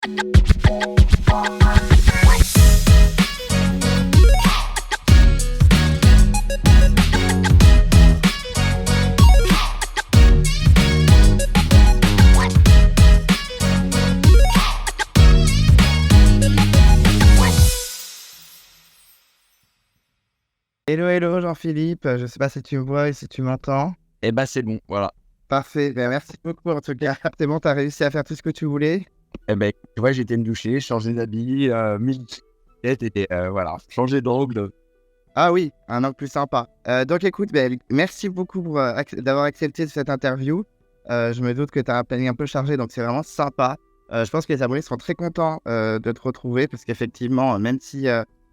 Hello, hello Jean-Philippe, je sais pas si tu me vois et si tu m'entends. Eh ben c'est bon, voilà. Parfait, merci beaucoup en tout cas. C'est bon, tu as réussi à faire tout ce que tu voulais? Eh ben, tu vois, j'ai été me doucher, changer d'habit, mis une petite et voilà, changer d'angle. Ah oui, un angle plus sympa. Donc écoute, merci beaucoup pour, d'avoir accepté cette interview. Je me doute que tu as un planning un peu chargé, donc c'est vraiment sympa. Je pense que les abonnés seront très contents de te retrouver parce qu'effectivement, même si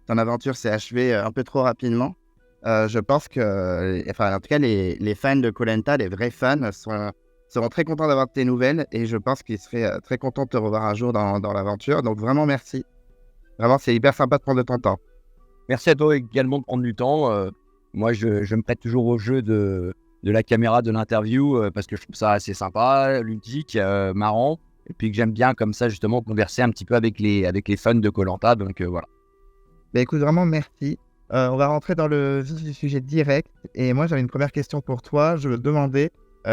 ton aventure s'est achevée un peu trop rapidement, je pense que, enfin, en tout cas, les fans de koh les vrais fans, seront très contents d'avoir tes nouvelles et je pense qu'ils seraient très contents de te revoir un jour dans l'aventure. Donc vraiment, merci. Vraiment, c'est hyper sympa de prendre de ton temps. Merci à toi également de prendre du temps. Moi, je me prête toujours au jeu de la caméra de l'interview parce que je trouve ça assez sympa, ludique, marrant. Et puis que j'aime bien comme ça justement converser un petit peu avec les fans de koh. Donc voilà. Écoute, vraiment, merci. On va rentrer dans le vif du sujet direct. Et moi, j'avais une première question pour toi. Je me demandais,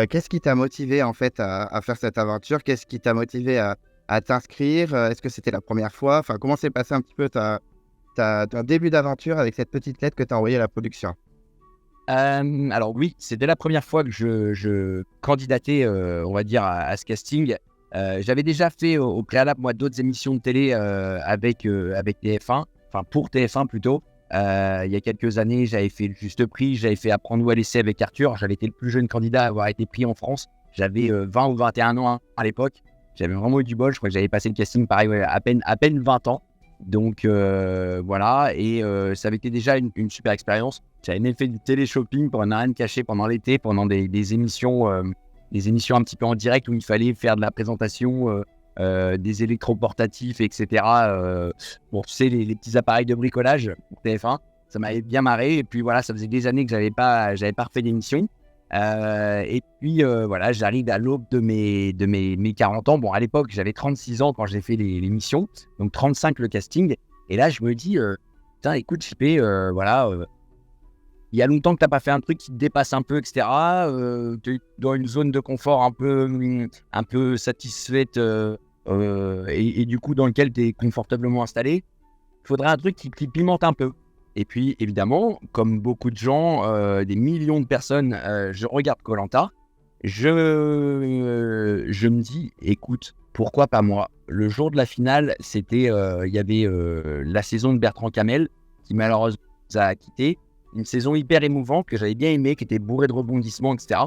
qu'est-ce qui t'a motivé en fait à faire cette aventure? Qu'est-ce qui t'a motivé à t'inscrire? Est-ce que c'était la première fois? Enfin, comment s'est passé un petit peu ton début d'aventure avec cette petite lettre que tu as envoyée à la production? Alors oui, c'était la première fois que je candidatais, on va dire, à ce casting. J'avais déjà fait au préalable, moi, d'autres émissions de télé avec TF1, enfin pour TF1 plutôt. Il y a quelques années, j'avais fait le Juste Prix, j'avais fait Apprendre ou à laisser avec Arthur. J'avais été le plus jeune candidat à avoir été pris en France. J'avais 20 ou 21 ans à l'époque. J'avais vraiment eu du bol. Je crois que j'avais passé le casting, pareil, ouais, à peine 20 ans. Donc voilà, et ça avait été déjà une super expérience. J'avais même fait du télé-shopping pour ne rien cacher pendant l'été, pendant des émissions un petit peu en direct où il fallait faire de la présentation des électroportatifs, etc. Bon, tu sais, les petits appareils de bricolage pour TF1, ça m'avait bien marré. Et puis voilà, ça faisait des années que j'avais pas refait d'émission. Et puis voilà, j'arrive à l'aube de mes 40 ans. Bon, à l'époque, j'avais 36 ans quand j'ai fait l'émission, donc 35 le casting. Et là, je me dis, putain, écoute, JP, voilà, il y a longtemps que tu n'as pas fait un truc qui te dépasse un peu, etc. Tu es dans une zone de confort un peu satisfaite et du coup, dans lequel tu es confortablement installé. Il faudrait un truc qui pimente un peu. Et puis, évidemment, comme beaucoup de gens, des millions de personnes, je regarde koh. Je me dis, écoute, pourquoi pas moi? Le jour de la finale, c'était, il y avait la saison de Bertrand Camel, qui malheureusement nous a quittés. Une saison hyper émouvante que j'avais bien aimée, qui était bourrée de rebondissements, etc.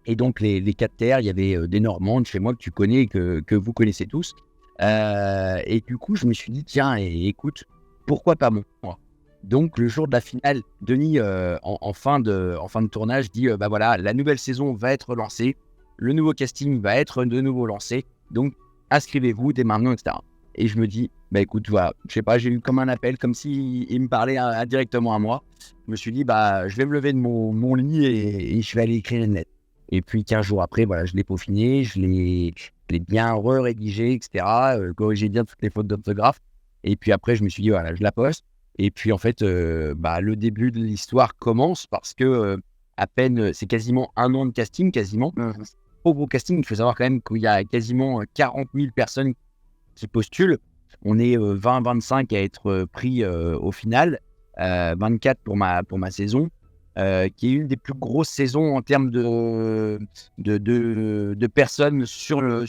Et donc, les 4 terres, il y avait des Normandes chez moi que tu connais, que vous connaissez tous. Et du coup, je me suis dit, tiens, écoute, pourquoi pas moi? Donc, le jour de la finale, Denis, en fin de tournage, dit bah voilà, la nouvelle saison va être lancée, le nouveau casting va être de nouveau lancé, donc inscrivez-vous dès maintenant, etc. Et je me dis, bah écoute, voilà, je sais pas, j'ai eu comme un appel, comme s'il me parlait indirectement à moi. Je me suis dit, bah je vais me lever de mon lit et je vais aller écrire une lettre. Et puis 15 jours après, voilà, je l'ai peaufiné, je l'ai bien rédigé, etc., corrigé bien toutes les fautes d'orthographe. Et puis après, je me suis dit, voilà, je la poste. Et puis en fait, le début de l'histoire commence parce que à peine, c'est quasiment un an de casting, quasiment. Au gros casting, il faut savoir quand même qu'il y a quasiment 40 000 personnes qui postulent. On est 20-25 à être pris au final, 24 pour ma saison, qui est une des plus grosses saisons en termes de personnes sur le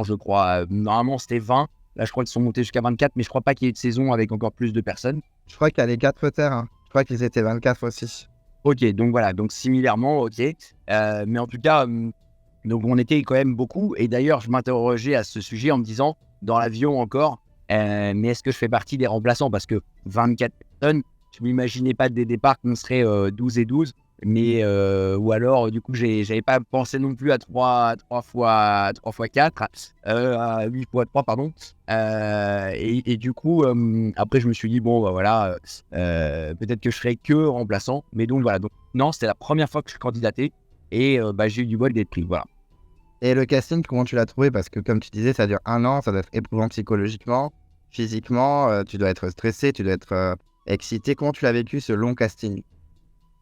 je crois. Normalement, c'était 20. Là, je crois qu'ils sont montés jusqu'à 24, mais je crois pas qu'il y ait de saison avec encore plus de personnes. Je crois qu'il y a les 4 terres. Je crois qu'ils étaient 24 aussi. Ok, donc voilà, donc similairement, ok. Mais en tout cas, donc on était quand même beaucoup. Et d'ailleurs, je m'interrogeais à ce sujet en me disant, dans l'avion encore, mais est-ce que je fais partie des remplaçants? Parce que 24 personnes, je ne m'imaginais pas dès le départ qu'on serait 12 et 12. Mais, ou alors, du coup, j'avais pas pensé non plus à 3 fois 4, à 8 fois 3, pardon. Et du coup, après, je me suis dit, bon, bah voilà, peut-être que je serais que remplaçant. Mais donc, voilà. Donc, non, c'était la première fois que je candidatais et j'ai eu du bol d'être pris. Voilà. Et le casting, comment tu l'as trouvé? Parce que comme tu disais, ça dure 1 an, ça doit être éprouvant psychologiquement, physiquement, tu dois être stressé, tu dois être excité. Comment tu l'as vécu ce long casting?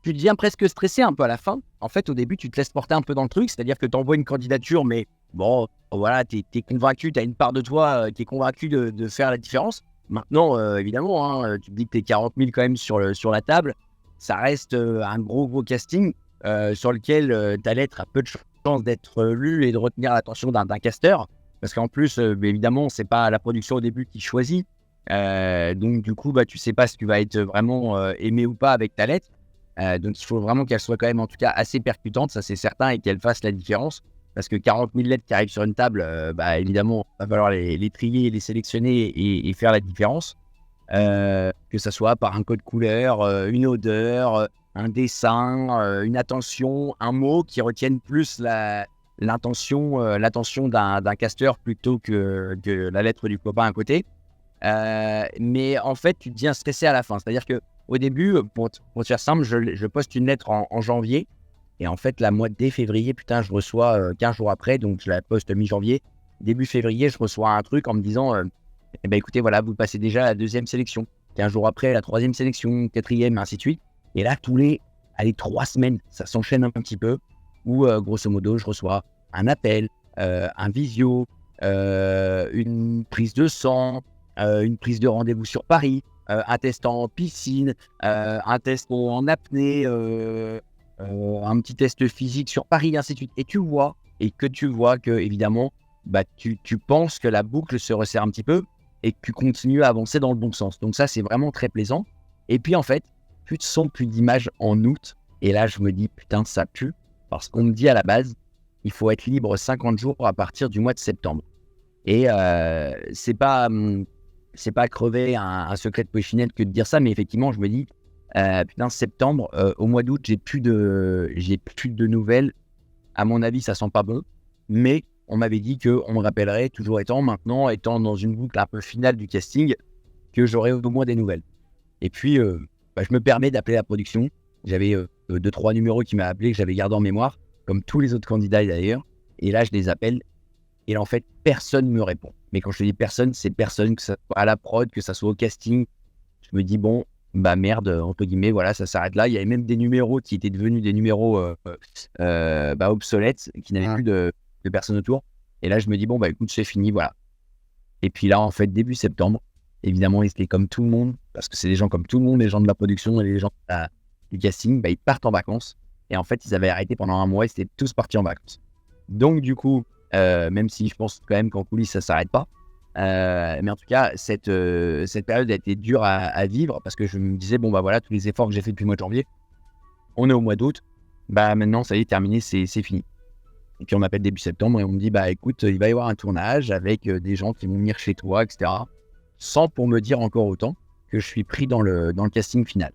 Tu deviens presque stressé un peu à la fin. En fait, au début, tu te laisses porter un peu dans le truc, c'est-à-dire que tu envoies une candidature, mais bon, voilà, tu es convaincu, tu as une part de toi qui est convaincue de faire la différence. Maintenant, évidemment, tu te dis que tu es 40 000 quand même sur la table. Ça reste un gros casting sur lequel ta lettre a peu de chances d'être lue et de retenir l'attention d'un casteur. Parce qu'en plus, évidemment, c'est pas la production au début qui choisit. Donc, du coup, tu sais pas si tu vas être vraiment aimé ou pas avec ta lettre. Donc, il faut vraiment qu'elle soit quand même, en tout cas, assez percutante, ça c'est certain, et qu'elle fasse la différence. Parce que 40 000 lettres qui arrivent sur une table, évidemment, il va falloir les trier, les sélectionner et faire la différence. Que ça soit par un code couleur, une odeur, un dessin, une attention, un mot qui retienne plus l'attention d'un casteur plutôt que la lettre du copain à côté. Mais en fait, tu deviens stressé à la fin. C'est-à-dire qu'au début, pour te faire simple, je poste une lettre en janvier. Et en fait, dès février, putain, je reçois 15 jours après, donc je la poste mi-janvier. Début février, je reçois un truc en me disant écoutez, voilà, vous passez déjà à la 2e sélection. 15 jours après, la 3e sélection, 4e, ainsi de suite. Et là, tous les 3 semaines, ça s'enchaîne un petit peu, où grosso modo, je reçois un appel, un visio, une prise de sang, une prise de rendez-vous sur Paris, un test en piscine, un test en apnée, un petit test physique sur Paris, ainsi de suite. Et tu vois que, évidemment, tu penses que la boucle se resserre un petit peu et que tu continues à avancer dans le bon sens. Donc ça, c'est vraiment très plaisant. Et puis, en fait, plus de son, plus d'images en août. Et là, je me dis, putain, ça pue. Parce qu'on me dit à la base, il faut être libre 50 jours à partir du mois de septembre. Et c'est pas crever un secret de polichinelle que de dire ça, mais effectivement, je me dis, putain, septembre, au mois d'août, j'ai plus de nouvelles. À mon avis, ça sent pas bon. Mais on m'avait dit qu'on me rappellerait, toujours étant dans une boucle un peu finale du casting, que j'aurais au moins des nouvelles. Et puis, je me permets d'appeler la production. J'avais 2-3 numéros qui m'ont appelé, que j'avais gardé en mémoire, comme tous les autres candidats d'ailleurs. Et là, je les appelle. Et là, en fait, personne ne me répond. Mais quand je te dis personne, c'est personne, que ça soit à la prod, que ça soit au casting. Je me dis, bon, merde, entre guillemets, voilà, ça s'arrête là. Il y avait même des numéros qui étaient devenus des numéros obsolètes, qui n'avaient plus de personnes autour. Et là, je me dis, bon, écoute, c'est fini, voilà. Et puis là, en fait, début septembre, évidemment, ils étaient comme tout le monde, parce que c'est des gens comme tout le monde, les gens de la production et les gens du casting, ils partent en vacances. Et en fait, ils avaient arrêté pendant un mois, ils étaient tous partis en vacances. Donc, du coup, même si je pense quand même qu'en coulisses, ça ne s'arrête pas. Mais en tout cas, cette période a été dure à vivre, parce que je me disais, voilà, tous les efforts que j'ai fait depuis le mois de janvier, on est au mois d'août, maintenant, ça y est, terminé, c'est fini. Et puis on m'appelle début septembre et on me dit, écoute, il va y avoir un tournage avec des gens qui vont venir chez toi, etc. Sans pour me dire encore autant que je suis pris dans le casting final.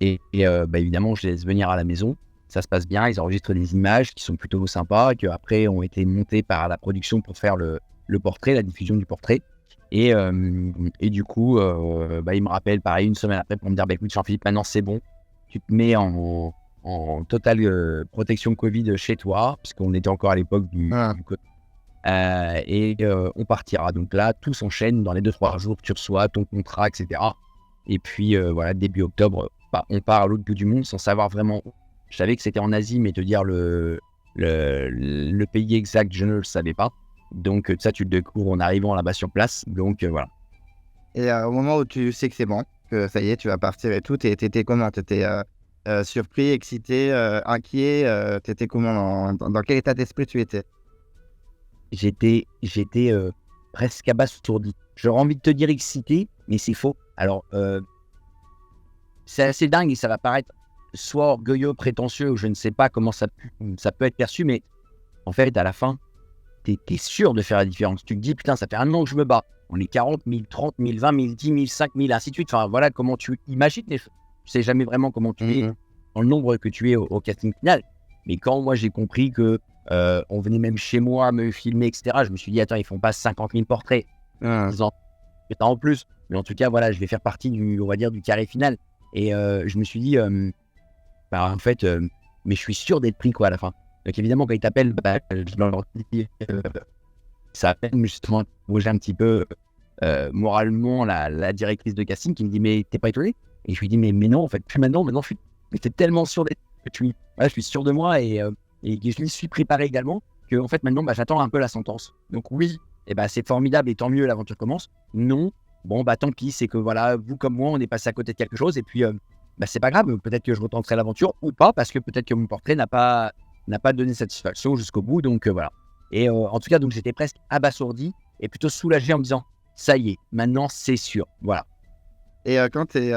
Et évidemment, je les laisse venir à la maison. Ça se passe bien, ils enregistrent des images qui sont plutôt sympas, qui après ont été montées par la production pour faire le portrait, la diffusion du portrait. Et du coup, ils me rappellent pareil une semaine après pour me dire, écoute Jean-Philippe, maintenant c'est bon, tu te mets en totale protection Covid chez toi, puisqu'on était encore à l'époque du Covid. Et on partira. Donc là, tout s'enchaîne. Dans les 2-3 jours, tu reçois ton contrat, etc. Et puis voilà, début octobre, on part à l'autre bout du monde sans savoir vraiment où. Je savais que c'était en Asie, mais te dire le pays exact, je ne le savais pas. Donc ça, tu le découvres en arrivant là-bas sur place. Donc voilà. Et au moment où tu sais que c'est bon, que ça y est, tu vas partir et tout, t'étais comment? T'étais surpris, excité, inquiet, t'étais comment? Dans quel état d'esprit tu étais? J'étais presque abasourdi. J'aurais envie de te dire excité, mais c'est faux. Alors, c'est assez dingue et ça va paraître soit orgueilleux, prétentieux, ou je ne sais pas comment ça peut être perçu, mais en fait, à la fin, t'es sûr de faire la différence. Tu te dis, putain, ça fait 1 an que je me bats. On est 40 000, 30 000, 20 000, 10 000, 5 000, ainsi de suite. Enfin, voilà comment tu imagines les choses. Tu sais jamais vraiment comment tu es dans le nombre que tu es au casting final. Mais quand moi, j'ai compris que on venait même chez moi me filmer, etc., je me suis dit, attends, ils font pas 50 000 portraits. En plus. Mais en tout cas, voilà, je vais faire partie on va dire, du carré final. Et je me suis dit, en fait, mais je suis sûr d'être pris, quoi, à la fin. Donc évidemment, quand ils t'appellent, je leur dis, ça appelle justement bouger un petit peu moralement la directrice de casting qui me dit mais t'es pas étonné? Et je lui dis mais non en fait plus maintenant j'étais tellement sûr d'être je suis sûr de moi et je m'y suis préparé également que en fait maintenant j'attends un peu la sentence. Donc oui, et c'est formidable et tant mieux, l'aventure commence. Non, bon tant pis, c'est que voilà, vous comme moi on est passé à côté de quelque chose et puis c'est pas grave, peut-être que je retenterai l'aventure ou pas parce que peut-être que mon portrait n'a pas donné satisfaction jusqu'au bout, donc voilà. Et en tout cas, donc j'étais presque abasourdi et plutôt soulagé en me disant ça y est, maintenant c'est sûr, voilà. Et quand tu es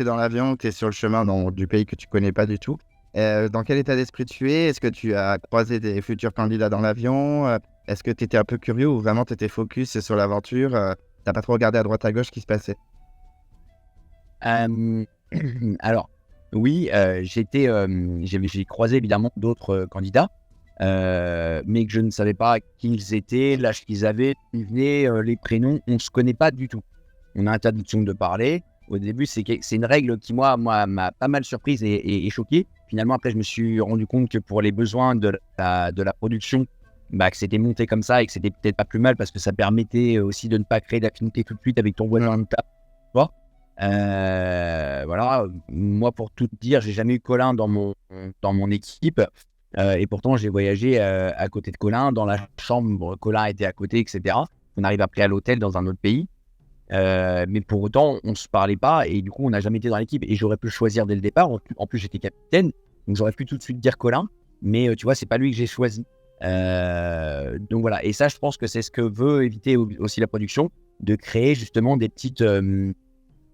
dans l'avion, tu es sur le chemin du pays que tu connais pas du tout, dans quel état d'esprit tu es? Est-ce que tu as croisé des futurs candidats dans l'avion? Est-ce que tu étais un peu curieux ou vraiment tu étais focus sur l'aventure? Tu pas trop regardé à droite à gauche ce qui se passait? Alors, oui, j'ai croisé évidemment d'autres candidats, mais que je ne savais pas qui ils étaient, l'âge qu'ils avaient, d'où ils venaient, les prénoms, on ne se connaît pas du tout. On a interdiction de parler. Au début, c'est une règle qui, moi m'a pas mal surprise et choqué. Finalement, après, je me suis rendu compte que pour les besoins de la production, que c'était monté comme ça et que c'était peut-être pas plus mal parce que ça permettait aussi de ne pas créer d'affinité tout de suite avec ton voisin de table. Voilà, moi pour tout te dire, j'ai jamais eu Colin dans mon équipe et pourtant j'ai voyagé à côté de Colin, dans la chambre, Colin était à côté, etc. On arrive après à l'hôtel dans un autre pays, mais pour autant on se parlait pas et du coup on n'a jamais été dans l'équipe et j'aurais pu le choisir dès le départ. En plus j'étais capitaine, donc j'aurais pu tout de suite dire Colin, mais tu vois c'est pas lui que j'ai choisi. Donc voilà, et ça je pense que c'est ce que veut éviter aussi la production, de créer justement des petites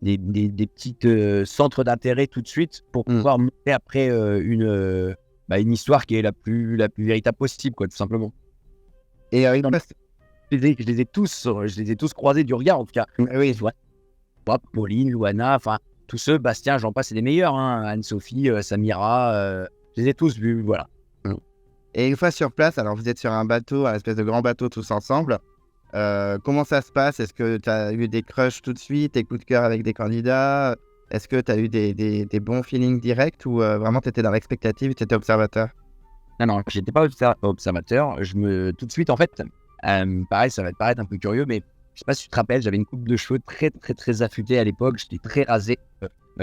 des petites centres d'intérêt tout de suite pour pouvoir monter après une histoire qui est la plus véritable possible, quoi, tout simplement. Et Je les ai tous croisés du regard, en tout cas. Oui, tu vois, Pauline, Louana, enfin, tous ceux, Bastien, j'en passe, c'est les meilleurs, hein, Anne-Sophie, Samira, je les ai tous vus, voilà. Et une fois sur place, alors vous êtes sur un bateau, un espèce de grand bateau tous ensemble. Comment ça se passe? Est-ce que tu as eu des crushs tout de suite, des coups de cœur avec des candidats? Est-ce que tu as eu des bons feelings directs ou vraiment tu étais dans l'expectative, tu étais observateur? Non, j'étais pas observateur. Tout de suite, en fait, pareil, ça va te paraître un peu curieux, mais je sais pas si tu te rappelles, j'avais une coupe de cheveux très, très, très affûtée à l'époque. J'étais très rasé,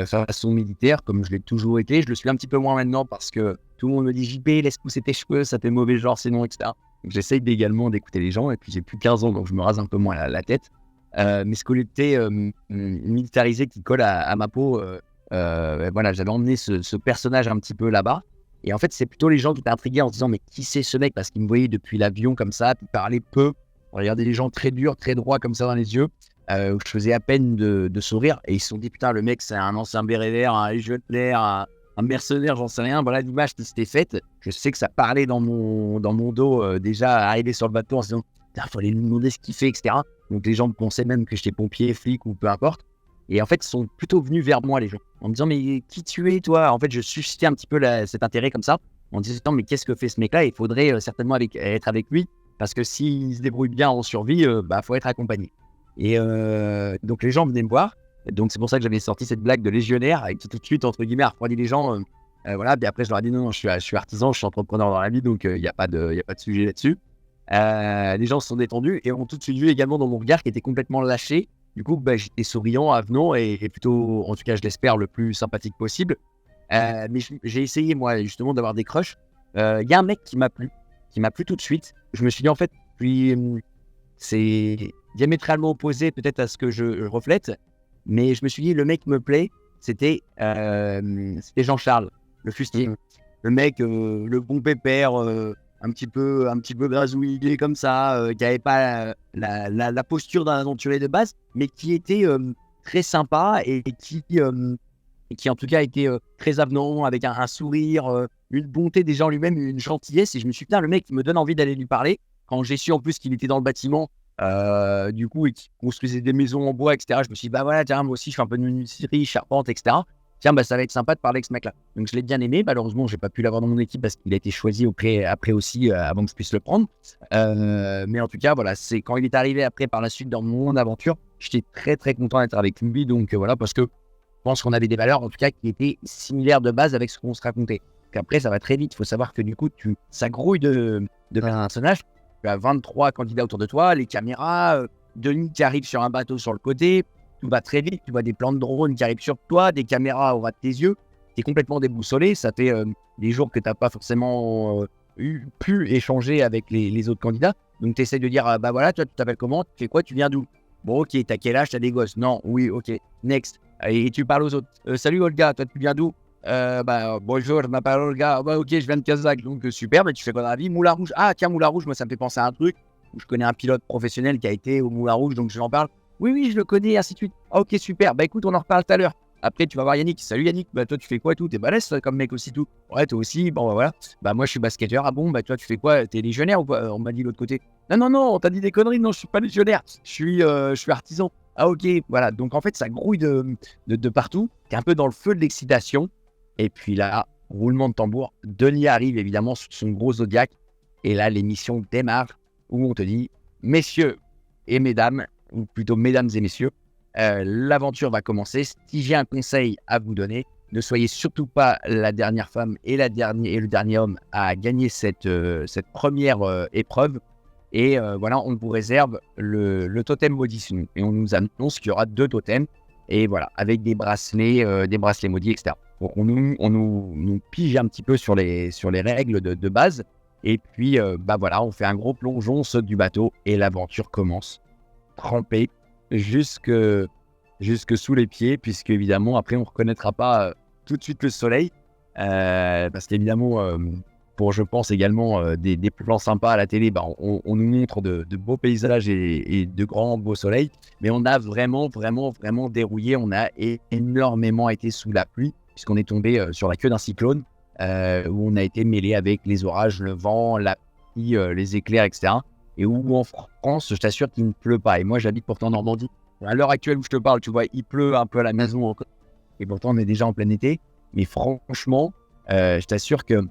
façon militaire, comme je l'ai toujours été. Je le suis un petit peu moins maintenant parce que tout le monde me dit JP, laisse pousser tes cheveux, ça fait mauvais genre, sinon, etc. Donc j'essaye également d'écouter les gens, et puis j'ai plus 15 ans, donc je me rase un peu moins la tête. Mais ce côté militarisé qui colle à ma peau, voilà, j'avais emmené ce personnage un petit peu là-bas. Et en fait, c'est plutôt les gens qui étaient intrigués en se disant mais qui c'est ce mec? Parce qu'ils me voyaient depuis l'avion comme ça, puis parlaient peu, regardaient les gens très durs, très droits comme ça dans les yeux. Je faisais à peine de sourire, et ils se sont dit putain, le mec c'est un ancien béret vert, un légionnaire, un mercenaire, j'en sais rien. Voilà l'image qui s'était faite. Je sais que ça parlait dans mon dos déjà arrivé sur le bateau en se disant putain, faut aller lui demander ce qu'il fait, etc. Donc les gens pensaient même que j'étais pompier, flic ou peu importe. Et en fait, ils sont plutôt venus vers moi, les gens, en me disant mais qui tu es toi? En fait, je suscitais un petit peu cet intérêt comme ça, en disant mais qu'est-ce que fait ce mec-là? Il faudrait certainement être avec lui, parce que s'il se débrouille bien en survie, faut être accompagné. Et donc les gens venaient me voir. Donc c'est pour ça que j'avais sorti cette blague de légionnaire qui tout de suite, entre guillemets, a refroidi les gens. Voilà, puis après je leur ai dit non, je suis artisan, je suis entrepreneur dans la vie, donc il n'y a pas de sujet là-dessus. Les gens se sont détendus et ont tout de suite vu également dans mon regard qui était complètement lâché. Du coup, j'étais souriant, avenant et plutôt, en tout cas je l'espère, le plus sympathique possible. Mais j'ai essayé moi justement d'avoir des crushs. Il y a un mec qui m'a plu tout de suite. Je me suis dit en fait, puis c'est diamétralement opposé peut-être à ce que je reflète, mais je me suis dit le mec me plaît. C'était Jean-Charles, le fustier. Le mec, le bon pépère, un petit peu grasouillé comme ça, qui n'avait pas la posture d'un aventurier de base, mais qui était très sympa et qui en tout cas était très avenant, avec un sourire, une bonté déjà en lui-même, une gentillesse. Et je me suis dit, putain, le mec, il me donne envie d'aller lui parler. Quand j'ai su en plus qu'il était dans le bâtiment, du coup, et qu'il construisait des maisons en bois, etc., je me suis dit, bah voilà, tiens, moi aussi, je fais un peu de menuiserie, charpente, etc. Tiens, ça va être sympa de parler avec ce mec-là. Donc, je l'ai bien aimé. Malheureusement, je n'ai pas pu l'avoir dans mon équipe parce qu'il a été choisi après aussi, avant que je puisse le prendre. Mais en tout cas, voilà, c'est quand il est arrivé après, par la suite, dans mon aventure, j'étais très, très content d'être avec lui. Donc, voilà, parce que je pense qu'on avait des valeurs, en tout cas, qui étaient similaires de base avec ce qu'on se racontait. qu'après, ça va très vite. Il faut savoir que du coup, ça grouille de personnages. Tu as 23 candidats autour de toi, les caméras, Denis qui arrive sur un bateau sur le côté. Tout va très vite. Tu vois des plans de drone qui arrivent sur toi, des caméras au ras de tes yeux. Tu es complètement déboussolé. Ça fait des jours que tu n'as pas forcément pu échanger avec les autres candidats. Donc, tu essaies de dire, bah voilà, toi, tu t'appelles comment? Tu fais quoi? Tu viens d'où? Bon, ok, t'as quel âge? T'as des gosses? Non, oui, ok, next. Et tu parles aux autres. Salut Olga, toi, tu viens d'où? Bonjour, je m'appelle Olga. Bah, ok, je viens de Kazakh, donc super, mais tu fais quoi dans la vie? Moulin Rouge. Ah, tiens, Moulin Rouge, moi, ça me fait penser à un truc. Je connais un pilote professionnel qui a été au Moulin Rouge, donc je l'en parle. Oui, je le connais, ainsi de suite. Ah, ok, super. Bah, écoute, on en reparle tout à l'heure. Après, tu vas voir Yannick. Salut Yannick, bah, toi, tu fais quoi et tout? T'es balèze, toi, comme mec aussi, tout. Ouais, toi aussi. Bon, bah, voilà. Bah, moi, je suis basketteur. Ah bon, bah, toi, tu fais quoi? T'es légionnaire ou quoi? On m'a dit de l'autre côté. Non, on t'a dit des conneries. Non, je suis pas légionnaire. Je suis artisan. Ah, ok, voilà. Donc, en fait, ça grouille de partout. T'es un peu dans le feu de l'excitation. Et puis là, roulement de tambour. Denis arrive, évidemment, sur son gros Zodiac. Et là, l'émission démarre où on te dit, messieurs et mesdames, ou plutôt mesdames et messieurs, l'aventure va commencer. Si j'ai un conseil à vous donner, ne soyez surtout pas la dernière femme et le dernier homme à gagner cette première épreuve. Et voilà, on vous réserve le totem maudit. Et on nous annonce qu'il y aura 2 totems. Et voilà, avec des bracelets maudits, etc. Donc on nous pige un petit peu sur les règles de base. Et puis, bah voilà, on fait un gros plongeon, on saute du bateau et l'aventure commence. Trempé jusque sous les pieds, puisque évidemment, après, on ne reconnaîtra pas tout de suite le soleil. Parce qu'évidemment, pour, je pense, également des plans sympas à la télé, bah, on nous montre de beaux paysages et de grands beaux soleils. Mais on a vraiment dérouillé. On a énormément été sous la pluie, puisqu'on est tombé sur la queue d'un cyclone, où on a été mêlé avec les orages, le vent, la pluie, les éclairs, etc. Et où en France, je t'assure qu'il ne pleut pas. Et moi, j'habite pourtant en Normandie. À l'heure actuelle où je te parle, tu vois, il pleut un peu à la maison encore. Et pourtant, on est déjà en plein été. Mais franchement, je t'assure que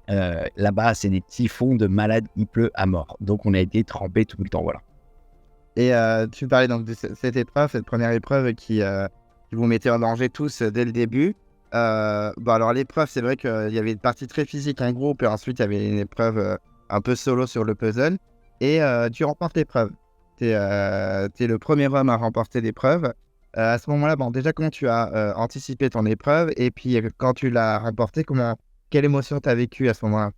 là-bas, c'est des typhons de malades, il pleut à mort. Donc, on a été trempés tout le temps, voilà. Et tu parlais donc de cette épreuve, cette première épreuve qui vous mettait en danger tous dès le début. Bon, alors l'épreuve, c'est vrai qu'il y avait une partie très physique, un groupe, et ensuite il y avait une épreuve un peu solo sur le puzzle. Et tu remportes l'épreuve. T'es le premier homme à remporter l'épreuve. À ce moment-là, bon, déjà, comment tu as anticipé ton épreuve? Et puis, quand tu l'as remportée, quelle émotion tu as vécu à ce moment-là?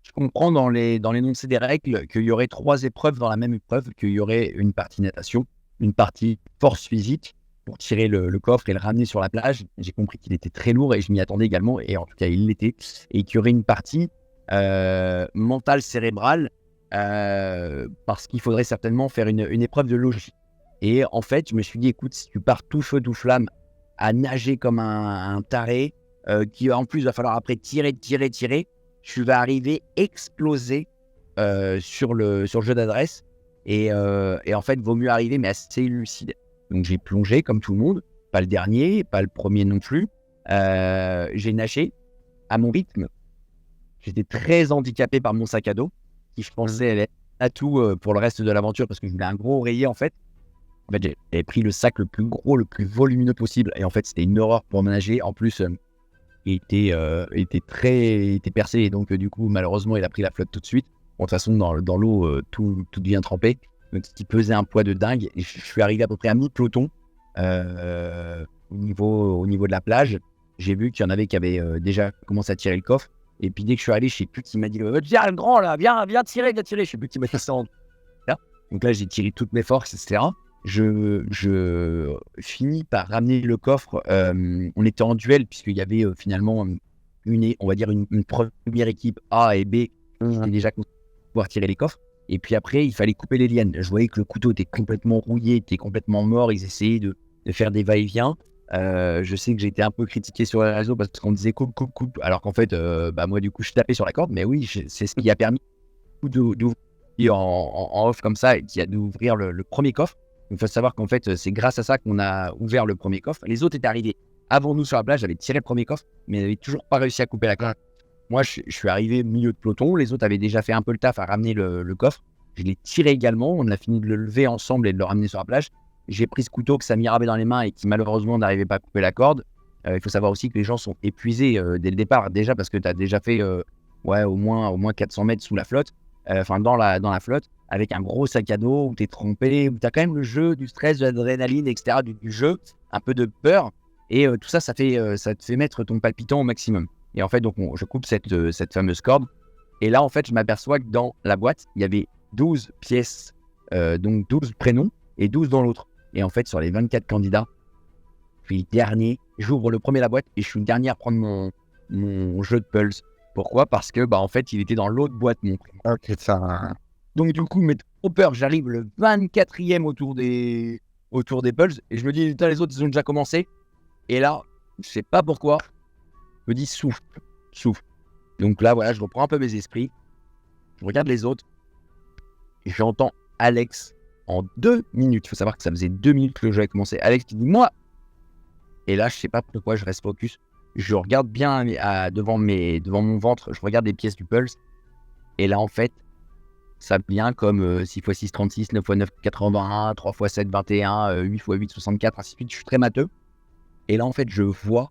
Je comprends dans l'énoncé des règles qu'il y aurait 3 épreuves dans la même épreuve, qu'il y aurait une partie natation, une partie force physique pour tirer le coffre et le ramener sur la plage. J'ai compris qu'il était très lourd et je m'y attendais également, et en tout cas il l'était, et qu'il y aurait une partie mentale cérébrale, parce qu'il faudrait certainement faire une épreuve de logique. Et en fait, je me suis dit, écoute, si tu pars tout feu, tout flamme, à nager comme un taré, qui en plus va falloir après tirer, tu vas arriver explosé sur le jeu d'adresse. Et en fait, vaut mieux arriver, mais assez lucide. Donc, j'ai plongé comme tout le monde. Pas le dernier, pas le premier non plus. J'ai nagé à mon rythme. J'étais très handicapé par mon sac à dos, qui je pensais allait être atout pour le reste de l'aventure, parce que je voulais un gros oreiller, en fait. En fait, j'avais pris le sac le plus gros, le plus volumineux possible. Et en fait, c'était une horreur pour nager. En plus, il était percé. Et donc, du coup, malheureusement, il a pris la flotte tout de suite. Bon, de toute façon, dans l'eau, tout devient trempé. Donc, il pesait un poids de dingue. Et je suis arrivé à peu près à mi-peloton au niveau de la plage. J'ai vu qu'il y en avait qui avaient déjà commencé à tirer le coffre. Et puis, dès que je suis allé, je sais plus qui m'a dit viens, le grand, là, viens tirer. Je sais plus qui m'a dit ça. Donc là, j'ai tiré toutes mes forces, etc. Je finis par ramener le coffre. On était en duel, puisqu'il y avait finalement on va dire une première équipe A et B qui était déjà pour pouvoir tirer les coffres. Et puis après, il fallait couper les lianes. Je voyais que le couteau était complètement rouillé, était complètement mort. Ils essayaient de faire des va-et-vient. Je sais que j'ai été un peu critiqué sur les réseaux parce qu'on me disait coupe. Alors qu'en fait, moi, du coup, je tapais sur la corde. Mais oui, c'est ce qui a permis d'ouvrir en off comme ça, et qui a d'ouvrir le premier coffre. Il faut savoir qu'en fait, c'est grâce à ça qu'on a ouvert le premier coffre. Les autres étaient arrivés avant nous sur la plage, j'avais tiré le premier coffre, mais ils n'avaient toujours pas réussi à couper la corde. Moi, je suis arrivé au milieu de peloton. Les autres avaient déjà fait un peu le taf à ramener le coffre. Je l'ai tiré également. On a fini de le lever ensemble et de le ramener sur la plage. J'ai pris ce couteau que Samir avait dans les mains et qui malheureusement n'arrivait pas à couper la corde. Il faut savoir aussi que les gens sont épuisés dès le départ, déjà parce que tu as déjà fait au moins 400 mètres sous la flotte, dans la flotte, avec un gros sac à dos où tu es trompé, où tu as quand même le jeu, du stress, de l'adrénaline, etc., du jeu, un peu de peur. Et tout ça, ça te fait mettre ton palpitant au maximum. Et en fait, donc, je coupe cette fameuse corde. Et là, en fait, je m'aperçois que dans la boîte, il y avait 12 pièces, donc 12 prénoms et 12 dans l'autre. Et en fait, sur les 24 candidats, je suis le dernier. J'ouvre le premier la boîte et je suis le dernier à prendre mon jeu de Pulse. Pourquoi ? Parce que, en fait, il était dans l'autre boîte, mon prénom. Ok, ça. Donc, du coup, mais trop peur, j'arrive le 24e autour des Pulse. Et je me dis, putain, les autres, ils ont déjà commencé. Et là, je sais pas pourquoi, je me dis, souffle. Donc là, voilà, je reprends un peu mes esprits. Je regarde les autres. Et j'entends Alex en 2 minutes. Il faut savoir que ça faisait 2 minutes que j'avais commencé. Alex qui dit, moi. Et là, je sais pas pourquoi, je reste focus. Je regarde bien devant mon ventre. Je regarde les pièces du Pulse. Et là, en fait, ça vient comme 6x6, 36, 9x9, 81, 3x7, 21, 8x8, 64, ainsi de suite. Je suis très matheux. Et là, en fait, je vois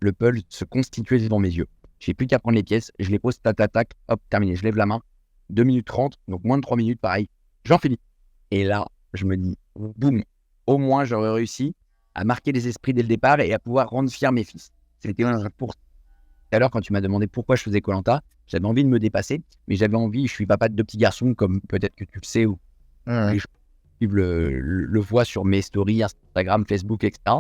le Pulse se constituer devant mes yeux. J'ai plus qu'à prendre les pièces. Je les pose, tac, hop, terminé. Je lève la main. 2 minutes 30, donc moins de 3 minutes, pareil. J'en finis. Et là, je me dis, boum, au moins, j'aurais réussi à marquer les esprits dès le départ et à pouvoir rendre fier mes fils. C'était pour tout à l'heure quand tu m'as demandé pourquoi je faisais Koh-Lanta. J'avais envie de me dépasser, mais j'avais envie, je suis papa de 2 petits garçons, comme peut-être que tu le sais, ou les gens qui le voient sur mes stories, Instagram, Facebook, etc.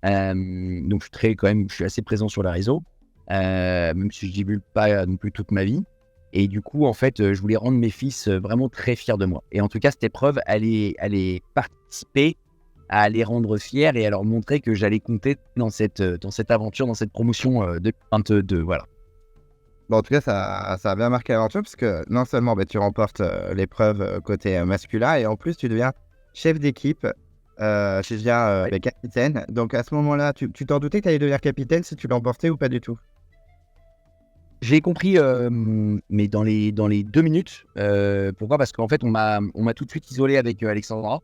Donc je suis assez présent sur les réseaux, même si je divulgue pas non plus toute ma vie. Et du coup, en fait, je voulais rendre mes fils vraiment très fiers de moi. Et en tout cas, cette épreuve allait participer à les rendre fiers et à leur montrer que j'allais compter dans cette aventure, dans cette promotion 2022. Voilà. Bon, en tout cas, ça a bien marqué l'aventure parce que non seulement tu remportes l'épreuve côté masculin et en plus, tu deviens chef d'équipe, tu deviens capitaine. Donc, à ce moment-là, tu t'en doutais que tu allais devenir capitaine si tu l'emportais ou pas du tout? J'ai compris, mais dans les 2 minutes. Pourquoi ? Parce qu'en fait, on m'a tout de suite isolé avec Alexandra,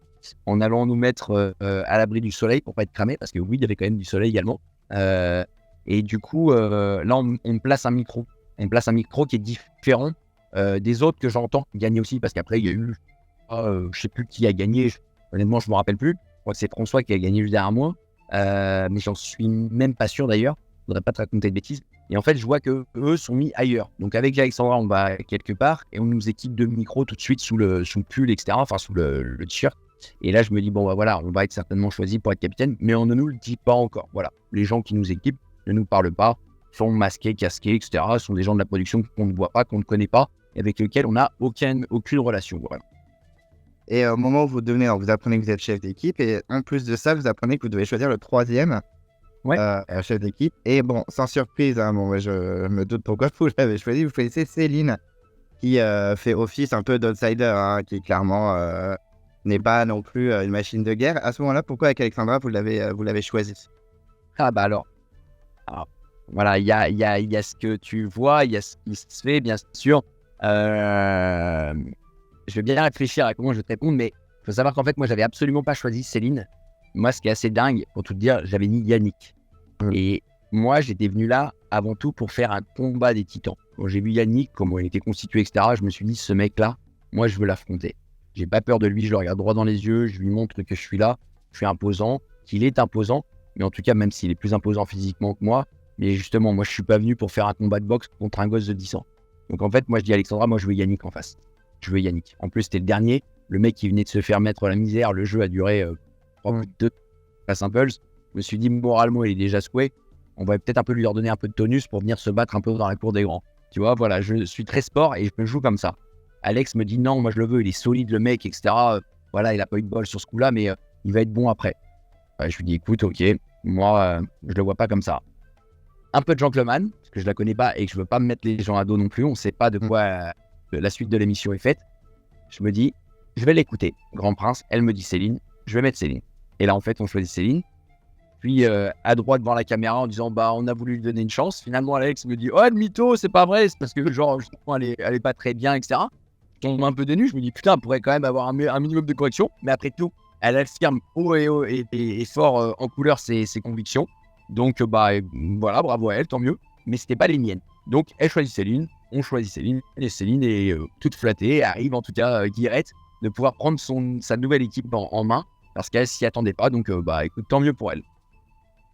en allant nous mettre à l'abri du soleil pour pas être cramé, parce que oui, il y avait quand même du soleil également. Et du coup, là, on me place un micro. On me place un micro qui est différent des autres que j'entends gagner aussi, parce qu'après, il y a eu, je sais plus qui a gagné. Honnêtement, je me rappelle plus. Je crois que c'est François qui a gagné juste derrière moi, mais j'en suis même pas sûr d'ailleurs. Je voudrais pas te raconter de bêtises. Et en fait, je vois que eux sont mis ailleurs. Donc avec Alexandra, on va quelque part et on nous équipe de micros tout de suite sous le pull, etc. Enfin, sous le t-shirt. Et là, je me dis, voilà, on va être certainement choisi pour être capitaine, mais on ne nous le dit pas encore. Voilà, les gens qui nous équipent ne nous parlent pas, sont masqués, casqués, etc. Ce sont des gens de la production qu'on ne voit pas, qu'on ne connaît pas, et avec lesquels on n'a aucune relation. Voilà. Et au moment où vous apprenez que vous êtes chef d'équipe, et en plus de ça, vous apprenez que vous devez choisir le 3e chef d'équipe. Et bon, sans surprise, je me doute pourquoi vous l'avez choisi. Vous choisissez Céline, qui fait office un peu d'outsider, qui clairement n'est pas non plus une machine de guerre. À ce moment-là, pourquoi avec Alexandra, vous l'avez choisi? Ah bah alors voilà, il y a ce que tu vois, il y a ce qui se fait, bien sûr. Je vais bien réfléchir à comment je vais te répondre, mais il faut savoir qu'en fait, moi, j'avais absolument pas choisi Céline. Moi, ce qui est assez dingue, pour tout te dire, j'avais mis Yannick. Et moi, j'étais venu là avant tout pour faire un combat des titans. Quand j'ai vu Yannick, comment il était constitué, etc., je me suis dit, ce mec-là, moi, je veux l'affronter. J'ai pas peur de lui, je le regarde droit dans les yeux, je lui montre que je suis là, je suis imposant, qu'il est imposant, mais en tout cas, même s'il est plus imposant physiquement que moi, mais justement, moi, je suis pas venu pour faire un combat de boxe contre un gosse de 10 ans. Donc en fait, moi, je dis à Alexandra, moi, je veux Yannick en face. Je veux Yannick. En plus, c'était le dernier, le mec qui venait de se faire mettre la misère, le jeu a duré 2 à Saint-Pulse. Je me suis dit, moralement, il est déjà secoué. On va peut-être un peu lui redonner un peu de tonus pour venir se battre un peu dans la cour des grands. Tu vois, voilà, je suis très sport et je me joue comme ça. Alex me dit, non, moi je le veux, il est solide le mec, etc. Voilà, il a pas eu de bol sur ce coup-là, mais il va être bon après. Je lui dis, écoute, ok, moi, je le vois pas comme ça. Un peu de gentleman, parce que je la connais pas et que je veux pas me mettre les gens à dos non plus. On sait pas de quoi la suite de l'émission est faite. Je me dis, je vais l'écouter. Grand Prince, elle me dit Céline, je vais mettre Céline. Et là, en fait, on choisit Céline. Puis à droite devant la caméra en disant on a voulu lui donner une chance. Finalement, Alex me dit oh, le mytho, c'est pas vrai, c'est parce que genre elle est pas très bien, etc. Je tombe un peu dénu, je me dis putain, elle pourrait quand même avoir un minimum de correction. Mais après tout, elle affirme haut et fort en couleur ses convictions. Donc, voilà, bravo à elle, tant mieux. Mais c'était pas les miennes. Donc, elle choisit Céline, on choisit Céline, et Céline est toute flattée, arrive en tout cas guillerette de pouvoir prendre sa nouvelle équipe en main, parce qu'elle s'y attendait pas. Donc, écoute, tant mieux pour elle.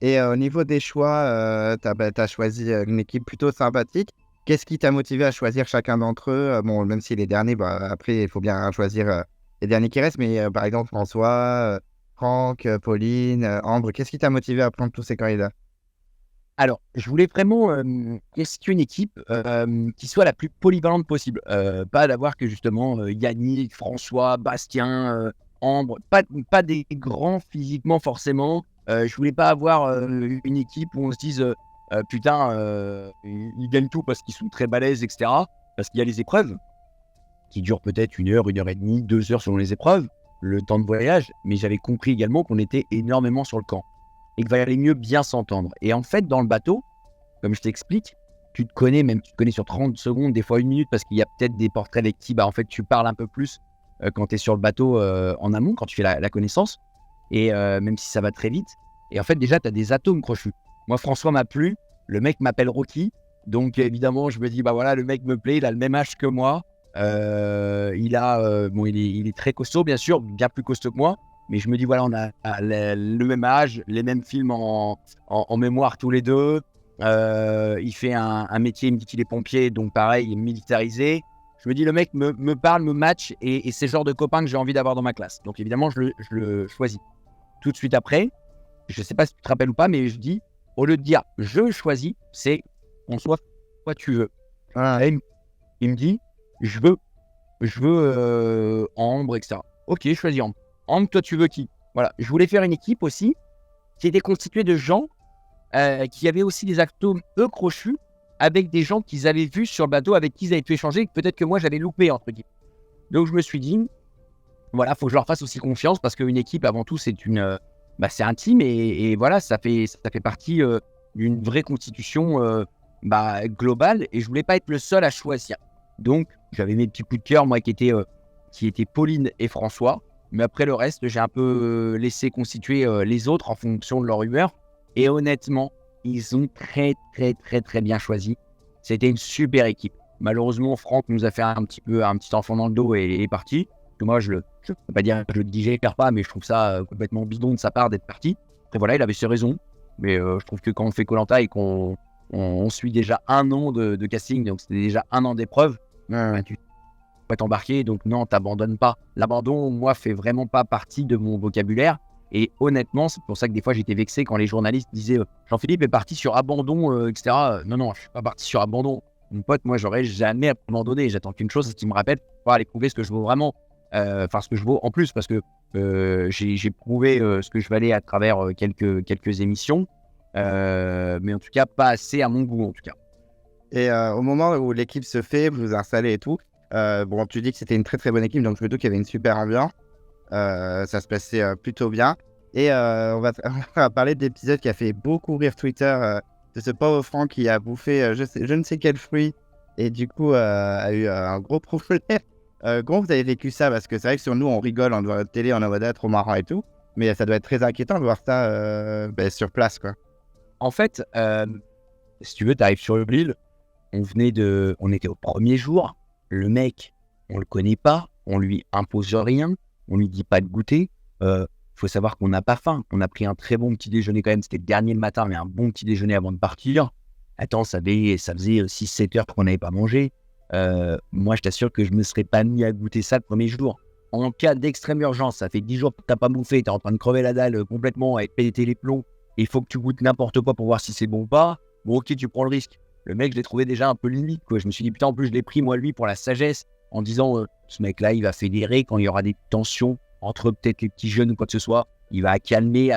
Et au niveau des choix, tu as choisi une équipe plutôt sympathique. Qu'est-ce qui t'a motivé à choisir chacun d'entre eux? Bon, même si les derniers, après, il faut bien choisir les derniers qui restent, mais par exemple, François, Franck, Pauline, Ambre, qu'est-ce qui t'a motivé à prendre tous ces candidats? Alors, je voulais vraiment constituer une équipe qui soit la plus polyvalente possible. Pas d'avoir que justement Yannick, François, Bastien, Ambre, pas des grands physiquement forcément. Je voulais pas avoir une équipe où on se dise putain, ils gagnent tout parce qu'ils sont très balèzes, etc. Parce qu'il y a les épreuves qui durent peut-être 1 heure et demie, 2 heures selon les épreuves, le temps de voyage. Mais j'avais compris également qu'on était énormément sur le camp et qu'il valait mieux bien s'entendre. Et en fait, dans le bateau, comme je t'explique, tu te connais sur 30 secondes, des fois 1 minute, parce qu'il y a peut-être des portraits avec qui en fait, tu parles un peu plus quand tu es sur le bateau en amont, quand tu fais la connaissance, et même si ça va très vite. Et en fait, déjà, tu as des atomes crochus. Moi, François m'a plu, le mec m'appelle Rocky, donc évidemment, je me dis, voilà, le mec me plaît, il a le même âge que moi, il est très costaud, bien sûr, bien plus costaud que moi, mais je me dis, voilà, on a le même âge, les mêmes films en mémoire tous les deux. Il fait un métier, il me dit qu'il est pompier, donc pareil, il est militarisé. Je me dis, le mec me parle, me match, et c'est le genre de copain que j'ai envie d'avoir dans ma classe. Donc évidemment, je le choisis. Tout de suite après, je ne sais pas si tu te rappelles ou pas, mais je dis, au lieu de dire je choisis, c'est on soit quoi tu veux. Voilà. Et il me dit, je veux Ambre, etc. Ok, je choisis Ambre. Ambre, toi, tu veux qui? Voilà, je voulais faire une équipe aussi qui était constituée de gens qui avaient aussi des atomes crochus avec des gens qu'ils avaient vus sur le bateau, avec qui ils avaient pu échanger, que peut-être que moi j'avais loupé entre guillemets. Donc je me suis dit, voilà, faut que je leur fasse aussi confiance, parce qu'une équipe avant tout c'est c'est intime, et voilà, ça fait partie d'une vraie constitution globale, et je voulais pas être le seul à choisir. Donc j'avais mes petits coups de cœur, moi, qui étaient Pauline et François, mais après le reste j'ai un peu laissé constituer les autres en fonction de leur humeur. Et honnêtement, ils ont très, très, très, très bien choisi. C'était une super équipe. Malheureusement, Franck nous a fait un petit enfant dans le dos et est parti. Que moi, je ne peux pas dire que je le digère pas, mais je trouve ça complètement bidon de sa part d'être parti. Après, voilà, il avait ses raisons. Mais je trouve que quand on fait Koh-Lanta et qu'on suit déjà 1 an de casting, donc c'était déjà 1 an d'épreuve, tu peux t'embarquer. Donc non, t'abandonnes pas. L'abandon, moi, fait vraiment pas partie de mon vocabulaire. Et honnêtement, c'est pour ça que des fois j'étais vexé quand les journalistes disaient Jean-Philippe est parti sur abandon, etc. Non, je suis pas parti sur abandon. Mon pote, moi, j'aurais jamais abandonné. J'attends qu'une chose, c'est qu'il me rappelle pour aller prouver ce que je vaux vraiment. Ce que je vaux en plus, parce que j'ai prouvé ce que je valais à travers quelques émissions. Mais en tout cas, pas assez à mon goût, en tout cas. Et au moment où l'équipe se fait, vous vous installez et tout, tu dis que c'était une très très bonne équipe, donc je me doute qu'il y avait une super ambiance. Ça se passait plutôt bien. Et on va parler de l'épisode qui a fait beaucoup rire Twitter, de ce pauvre Franck qui a bouffé je ne sais quel fruit, et du coup a eu un gros problème. Comment vous avez vécu ça? Parce que c'est vrai que sur nous, on rigole, on voit la télé, on est en mode trop marrant et tout, mais ça doit être très inquiétant de voir ça sur place, quoi. En fait, si tu veux, tu arrives sur l'île, on était au premier jour, le mec, on le connaît pas, on lui impose rien, on lui dit pas de goûter. Faut savoir qu'on n'a pas faim. On a pris un très bon petit déjeuner quand même. C'était le dernier le matin, mais un bon petit déjeuner avant de partir. Attends, ça faisait 6-7 heures qu'on n'avait pas mangé. Moi, je t'assure que je me serais pas mis à goûter ça le premier jour. En cas d'extrême urgence, ça fait 10 jours que t'as pas bouffé, t'es en train de crever la dalle complètement, à péter les plombs. Il faut que tu goûtes n'importe quoi pour voir si c'est bon ou pas. Bon, ok, tu prends le risque. Le mec, je l'ai trouvé déjà un peu limite, quoi. Je me suis dit, putain, en plus, je l'ai pris, moi, lui, pour la sagesse, en disant, ce mec-là, il va fédérer quand il y aura des tensions entre peut-être les petits jeunes ou quoi que ce soit. Il va calmer,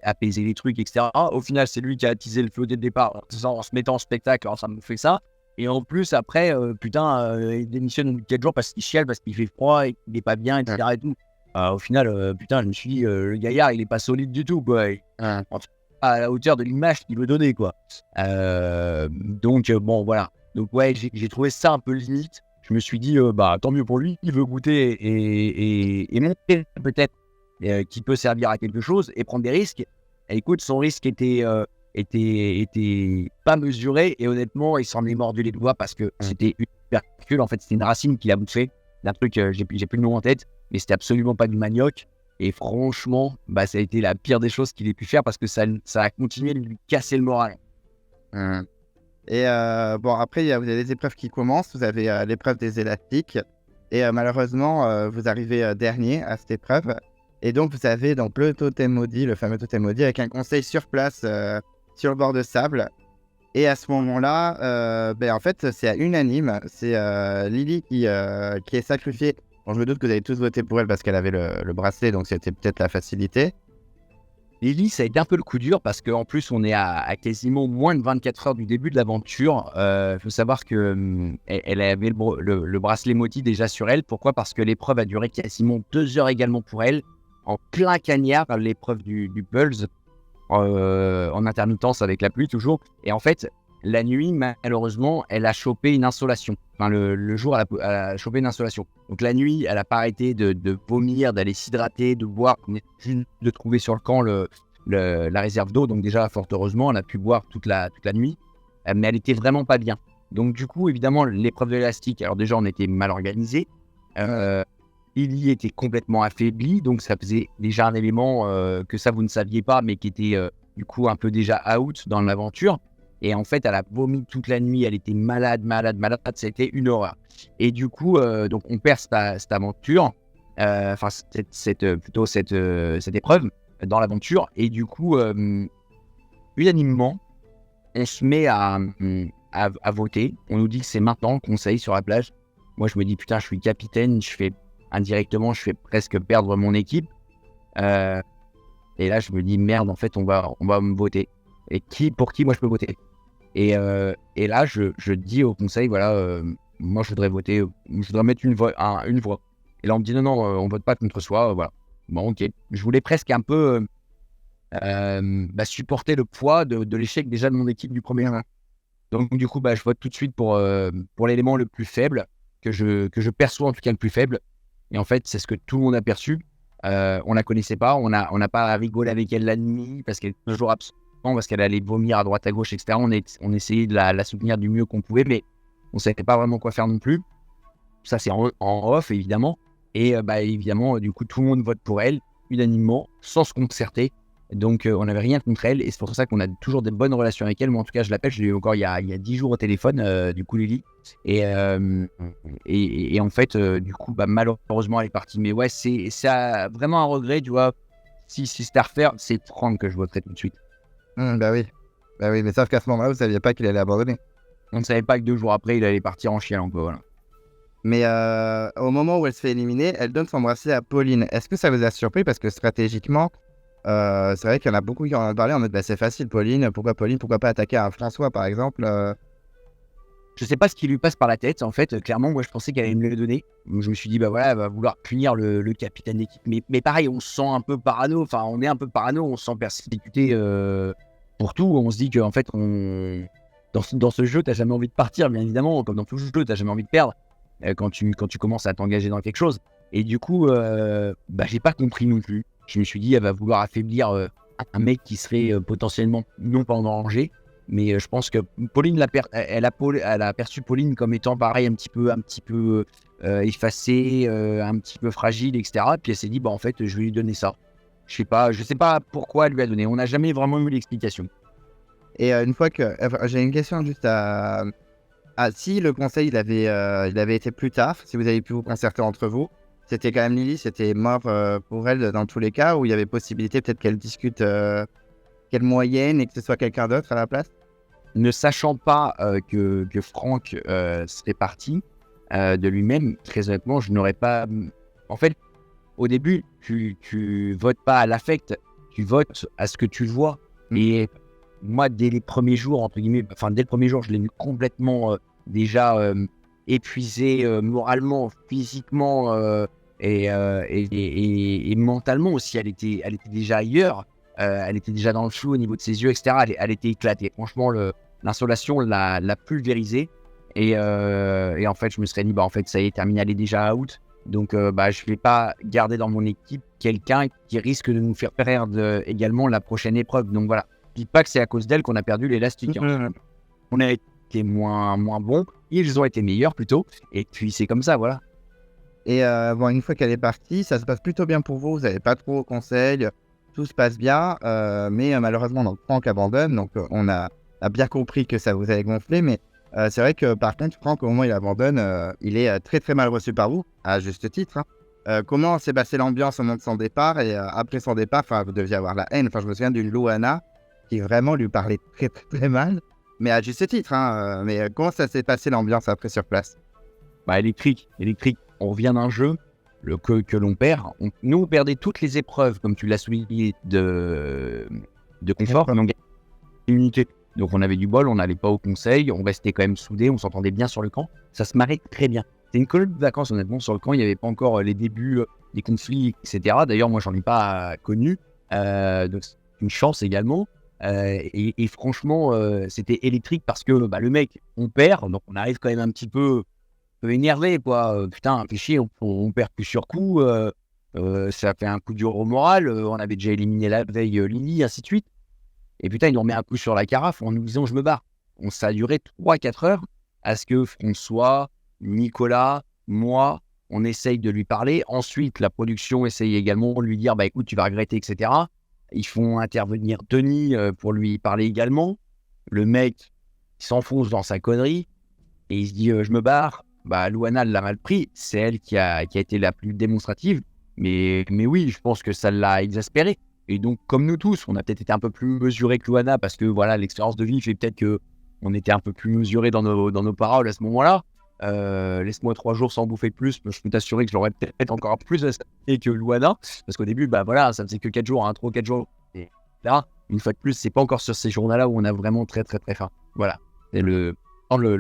apaiser les trucs, etc. Au final, c'est lui qui a attisé le feu dès le départ en se mettant en spectacle. Alors, ça me fait ça. Et en plus, après, il démissionne au bout de 4 jours parce qu'il chiale, parce qu'il fait froid et qu'il n'est pas bien, etc. Et tout. Au final, je me suis dit, le gaillard, il n'est pas solide du tout, quoi. À la hauteur de l'image qu'il veut donner, quoi. Donc, bon, voilà. Donc, ouais, j'ai trouvé ça un peu limite. Je me suis dit, tant mieux pour lui, il veut goûter et montrer peut-être qu'il peut servir à quelque chose et prendre des risques. Et écoute, son risque était était pas mesuré et honnêtement, il s'en est mordu les doigts parce que c'était une tubercule. En fait, c'était une racine qu'il a bouffé d'un truc, j'ai plus le nom en tête, mais c'était absolument pas du manioc. Et franchement, ça a été la pire des choses qu'il ait pu faire parce que ça a continué de lui casser le moral. Et bon, après, vous avez les épreuves qui commencent. Vous avez l'épreuve des élastiques. Et malheureusement, vous arrivez dernier à cette épreuve. Et donc, vous avez donc le totem maudit, le fameux totem maudit, avec un conseil sur place, sur le bord de sable. Et à ce moment-là, en fait, c'est unanime. C'est Lily qui est sacrifiée. Bon, je me doute que vous avez tous voté pour elle parce qu'elle avait le bracelet, donc c'était peut-être la facilité. Lily, ça a été un peu le coup dur parce qu'en plus, on est à quasiment moins de 24 heures du début de l'aventure. Faut savoir qu'elle avait le bracelet maudit déjà sur elle. Pourquoi ? Parce que l'épreuve a duré quasiment 2 heures également pour elle, en plein cagnard, l'épreuve du Pulse, en intermittence avec la pluie toujours. Et en fait, la nuit, malheureusement, elle a chopé une insolation. Enfin, le jour, elle a chopé une insolation. Donc la nuit, elle n'a pas arrêté de vomir, d'aller s'hydrater, de boire, de trouver sur le camp la réserve d'eau. Donc déjà, fort heureusement, elle a pu boire toute la nuit. Mais elle était vraiment pas bien. Donc du coup, évidemment, l'épreuve de l'élastique, alors déjà, on était mal organisé. Lily était complètement affaiblie. Donc ça faisait déjà un élément que ça, vous ne saviez pas, mais qui était du coup un peu déjà out dans l'aventure. Et en fait, elle a vomi toute la nuit, elle était malade, c'était une horreur. Et du coup, donc on perd cette aventure, cette épreuve dans l'aventure. Et du coup, unanimement, on se met à voter. On nous dit que c'est maintenant le conseil sur la plage. Moi, je me dis, putain, je suis capitaine, je fais presque perdre mon équipe. Et là, je me dis, merde, en fait, on va me voter. Et pour qui moi je peux voter ? Et là, je dis au conseil, voilà, moi je voudrais voter, je voudrais mettre une voix. Et là, on me dit non, on vote pas contre soi, voilà. Bon, ok. Je voulais presque un peu supporter le poids de l'échec déjà de mon équipe du premier round. Donc du coup, je vote tout de suite pour l'élément le plus faible, que je perçois en tout cas le plus faible. Et en fait, c'est ce que tout le monde a perçu. On la connaissait pas, on n'a pas rigolé avec elle la nuit parce qu'elle est toujours absente, parce qu'elle allait vomir à droite à gauche, etc. On essayait de la soutenir du mieux qu'on pouvait, mais on ne savait pas vraiment quoi faire non plus. Ça, c'est en off, évidemment. Et évidemment, du coup, tout le monde vote pour elle, unanimement, sans se concerter. Donc, on n'avait rien contre elle. Et c'est pour ça qu'on a toujours des bonnes relations avec elle. Moi, en tout cas, je l'appelle. Je l'ai eu encore il y a 10 jours au téléphone, du coup, Lily. Et en fait, du coup, malheureusement, elle est partie. Mais ouais, c'est vraiment un regret, tu vois. Si c'était à refaire, c'est Franck que je voterais tout de suite. Oui, mais sauf qu'à ce moment-là, vous ne saviez pas qu'il allait abandonner. On ne savait pas que 2 jours après, il allait partir en chialant, quoi, voilà. Mais au moment où elle se fait éliminer, elle donne son bracelet à Pauline. Est-ce que ça vous a surpris ? Parce que stratégiquement, c'est vrai qu'il y en a beaucoup qui en ont parlé en mode c'est facile, Pauline, pourquoi pas attaquer un François, par exemple Je sais pas ce qui lui passe par la tête, en fait. Clairement, moi, je pensais qu'elle allait me le donner. Donc, je me suis dit, elle va vouloir punir le capitaine d'équipe. Mais pareil, on se sent un peu parano. Enfin, on est un peu parano, on se sent persécuté pour tout. On se dit qu'en fait, dans ce jeu, t'as jamais envie de partir, bien évidemment. Comme dans tout jeu, t'as jamais envie de perdre quand tu commences à t'engager dans quelque chose. Et du coup, j'ai pas compris non plus. Je me suis dit, elle va vouloir affaiblir un mec qui serait potentiellement non pas en danger. Mais je pense que Pauline, elle a perçu Pauline comme étant pareil, un petit peu effacée, un petit peu fragile, etc. Puis elle s'est dit, en fait, je vais lui donner ça. Je sais pas pourquoi elle lui a donné. On n'a jamais vraiment eu l'explication. Et une fois que... j'ai une question juste à... si le conseil, il avait été plus tard, si vous avez pu vous concerter entre vous, c'était quand même Lily, c'était mort pour elle dans tous les cas, où il y avait possibilité peut-être qu'elle discute quelle moyenne et que ce soit quelqu'un d'autre à la place ? Ne sachant pas que Franck serait parti de lui-même, très honnêtement, je n'aurais pas... En fait, au début, tu votes pas à l'affect, tu votes à ce que tu vois. Et moi, dès les premiers jours, dès le premier jour, je l'ai vu complètement déjà épuisé moralement, physiquement et mentalement aussi. Elle était déjà ailleurs. Elle était déjà dans le flou au niveau de ses yeux, etc. Elle était éclatée. Franchement, l'insolation l'a pulvérisée. Et en fait, je me serais dit, en fait, ça y est, terminé, elle est déjà out. Donc, je ne vais pas garder dans mon équipe quelqu'un qui risque de nous faire perdre également la prochaine épreuve. Donc voilà, dis pas que c'est à cause d'elle qu'on a perdu l'élastique. On a été moins bons, ils ont été meilleurs plutôt, et puis c'est comme ça, voilà. Et bon, une fois qu'elle est partie, ça se passe plutôt bien pour vous. Vous n'avez pas trop au conseil, tout se passe bien. Mais malheureusement, donc, Franck abandonne. Donc, on a bien compris que ça vous avait gonflé. Mais c'est vrai que par contre, Franck, au moment où il abandonne, il est très très mal reçu par vous, à juste titre. Comment s'est passée l'ambiance au moment de son départ et après son départ, vous deviez avoir la haine. Je me souviens d'une Louana qui vraiment lui parlait très très très mal, mais à juste titre. Mais comment ça s'est passé l'ambiance après sur place? Électrique. On revient d'un jeu que l'on perd. Nous, on perdait toutes les épreuves, comme tu l'as souligné, de confort, mais on gagnait l'immunité. Donc on avait du bol, on n'allait pas au conseil, on restait quand même soudés, on s'entendait bien sur le camp. Ça se marrait très bien. C'était une colonie de vacances, honnêtement, sur le camp. Il n'y avait pas encore les débuts des conflits, etc. D'ailleurs, moi, j'en ai pas connu. Donc c'est une chance également. Et franchement, c'était électrique parce que le mec, on perd, donc on arrive quand même un petit peu énervé, quoi. Putain, fait chier, on perd coup sur coup. Ça fait un coup dur au moral. On avait déjà éliminé la veille Lily, ainsi de suite. Et putain, il nous remet un coup sur la carafe en nous disant je me barre. Ça a duré 3-4 heures à ce que François, Nicolas, moi, on essaye de lui parler. Ensuite, la production essaye également de lui dire écoute, tu vas regretter, etc. Ils font intervenir Denis pour lui parler également. Le mec, il s'enfonce dans sa connerie et il se dit je me barre. Louana l'a mal pris. C'est elle qui a été la plus démonstrative. Mais oui, je pense que ça l'a exaspéré. Et donc, comme nous tous, on a peut-être été un peu plus mesurés que Louana parce que voilà, l'expérience de vie fait peut-être qu'on était un peu plus mesurés dans nos paroles à ce moment-là. Laisse-moi 3 jours sans bouffer de plus, je peux t'assurer que je l'aurais peut-être encore plus respecté que Louana. Parce qu'au début, ça faisait que 4 jours, 3-4 jours. Et là, une fois de plus, c'est pas encore sur ces journées-là où on a vraiment très très très faim. Voilà. Et le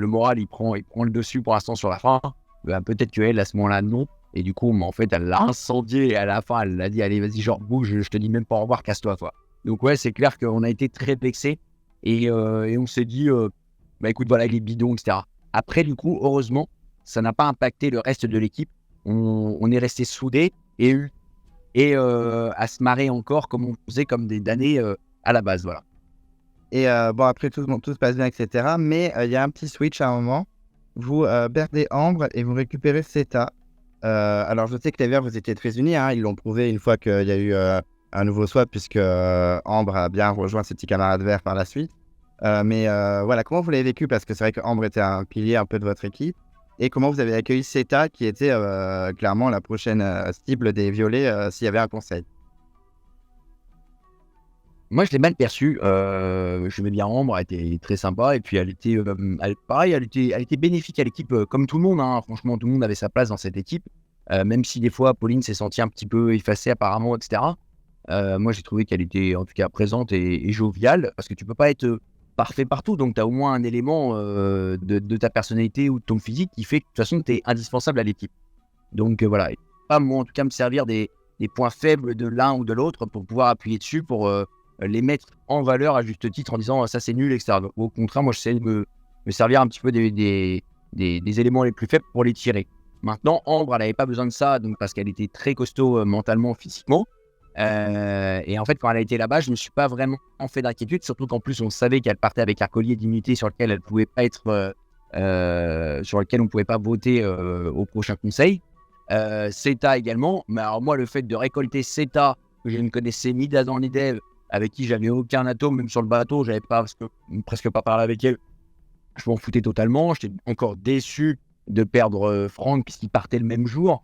moral, il prend le dessus pour l'instant sur la fin. Peut-être qu'elle, à ce moment-là, non. Et du coup, en fait, elle l'a incendié et à la fin, elle l'a dit allez, vas-y, genre, bouge, je te dis même pas au revoir, casse-toi, quoi. Donc, ouais, c'est clair qu'on a été très vexés et on s'est dit écoute, voilà, il est bidon, etc. Après, du coup, heureusement, ça n'a pas impacté le reste de l'équipe. On est resté soudés et à se marrer encore comme on faisait comme des damnés à la base, voilà. Et après, tout se passe bien, etc. Mais il y a un petit switch à un moment. Vous perdez Ambre et vous récupérez Seta. Alors, je sais que les Verts, vous étiez très unis. Ils l'ont prouvé une fois qu'il y a eu un nouveau swap, puisque Ambre a bien rejoint ses petits camarades verts par la suite. Mais voilà, comment vous l'avez vécu? Parce que c'est vrai que Ambre était un pilier un peu de votre équipe. Et comment vous avez accueilli Seta, qui était clairement la prochaine cible des violets s'il y avait un conseil? Moi, je l'ai mal perçu. Je mets bien Ambre, elle était très sympa. Et puis, elle était bénéfique à l'équipe, comme tout le monde. Franchement, tout le monde avait sa place dans cette équipe. Même si des fois, Pauline s'est sentie un petit peu effacée apparemment, etc. Moi, j'ai trouvé qu'elle était en tout cas présente et joviale. Parce que tu peux pas être parfait partout. Donc, tu as au moins un élément de ta personnalité ou de ton physique qui fait que de toute façon, tu es indispensable à l'équipe. Donc, voilà. Et pas, moi, en tout cas, me servir des points faibles de l'un ou de l'autre pour pouvoir appuyer dessus pour les mettre en valeur à juste titre en disant ça c'est nul, etc. Donc, au contraire, moi j'essaie de me servir un petit peu des éléments les plus faibles pour les tirer. Maintenant, Ambre, elle n'avait pas besoin de ça donc parce qu'elle était très costaud mentalement, physiquement. Et en fait, quand elle a été là-bas, je ne me suis pas vraiment fait d'inquiétude, surtout qu'en plus on savait qu'elle partait avec un collier d'immunité sur lequel elle pouvait pas être, sur lequel on ne pouvait pas voter au prochain conseil. Seta également, mais alors moi le fait de récolter Seta que je ne connaissais ni d'Adam ni d'Ève, avec qui j'avais aucun atome, même sur le bateau, j'avais presque pas parlé avec elle. Je m'en foutais totalement. J'étais encore déçu de perdre Franck puisqu'il partait le même jour.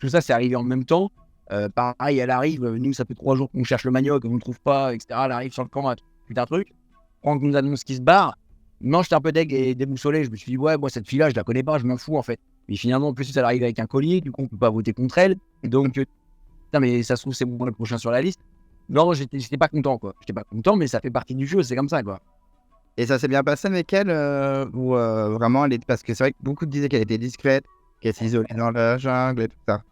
Tout ça, c'est arrivé en même temps. Pareil, elle arrive. Nous, ça fait 3 jours qu'on cherche le manioc, on ne le trouve pas, etc. Elle arrive sur le camp, putain truc. Franck nous annonce qu'il se barre. Non, j'étais un peu deg et déboussolé. Je me suis dit, ouais, moi, cette fille-là, je la connais pas, je m'en fous en fait. Mais finalement, en plus, elle arrive avec un collier, du coup, on peut pas voter contre elle. Donc, putain, mais ça se trouve, c'est moi le prochain sur la liste. Non, j'étais pas content, quoi. J'étais pas content, mais ça fait partie du jeu, c'est comme ça, quoi. Et ça s'est bien passé avec elle ou vraiment, parce que c'est vrai que beaucoup disaient qu'elle était discrète, qu'elle s'isolait dans la jungle et tout ça.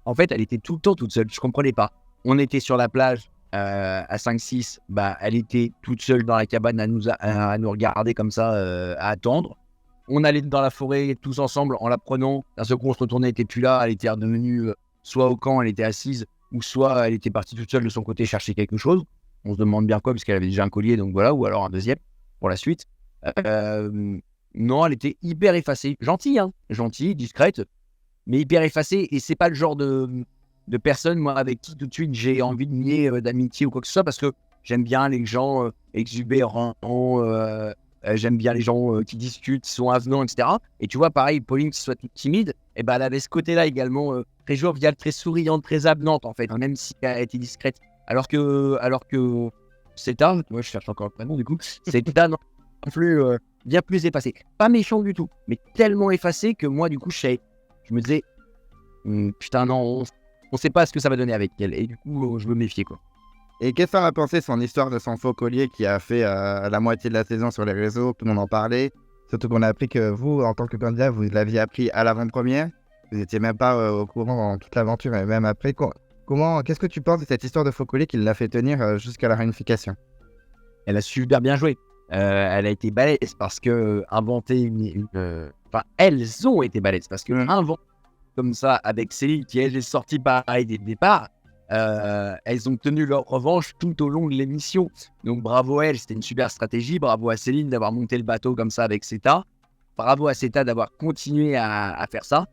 En fait, elle était tout le temps toute seule, je comprenais pas. On était sur la plage à 5-6, elle était toute seule dans la cabane à nous regarder comme ça, à attendre. On allait dans la forêt tous ensemble en la prenant. D'un seul coup, on se retournait, elle était plus là, elle était redevenue soit au camp, elle était assise, ou soit elle était partie toute seule de son côté chercher quelque chose. On se demande bien quoi, puisqu'elle avait déjà un collier, donc voilà, ou alors un deuxième pour la suite. Non, elle était hyper effacée. Gentille, hein, gentille, discrète, mais hyper effacée. Et c'est pas le genre de personne, moi, avec qui tout de suite j'ai envie de nier d'amitié ou quoi que ce soit, parce que j'aime bien les gens exubérants, j'aime bien les gens qui discutent, qui sont avenants, etc. Et tu vois, pareil, Pauline, qui soit toute timide, et ben, elle avait ce côté-là également, très joviale, très souriante, très avenante, en fait, même si elle était discrète. Alors que Zeta, moi je cherche encore le prénom du coup, Zeta non plus, bien plus effacé. Pas méchant du tout, mais tellement effacé que moi du coup je me disais, putain non, on sait pas ce que ça va donner avec elle. Et du coup je me méfiais quoi. Et qu'est-ce qu'on a pensé de son histoire de son faux collier qui a fait la moitié de la saison sur les réseaux, tout le monde en parlait. Surtout qu'on a appris que vous, en tant que candidat, vous l'aviez appris à l'avant-première. Vous n'étiez même pas au courant dans toute l'aventure et même après. Qu'est-ce que tu penses de cette histoire de faux collier qui l'a fait tenir jusqu'à la réunification? Elle a super bien joué. Elle a été balèze parce que inventer enfin, elles ont été balèzes parce que inventer comme ça avec Céline qui elle est sortie pareil dès le départ, elles ont tenu leur revanche tout au long de l'émission. Donc bravo à elle, c'était une super stratégie. Bravo à Céline d'avoir monté le bateau comme ça avec Zeta. Bravo à Zeta d'avoir continué à faire ça.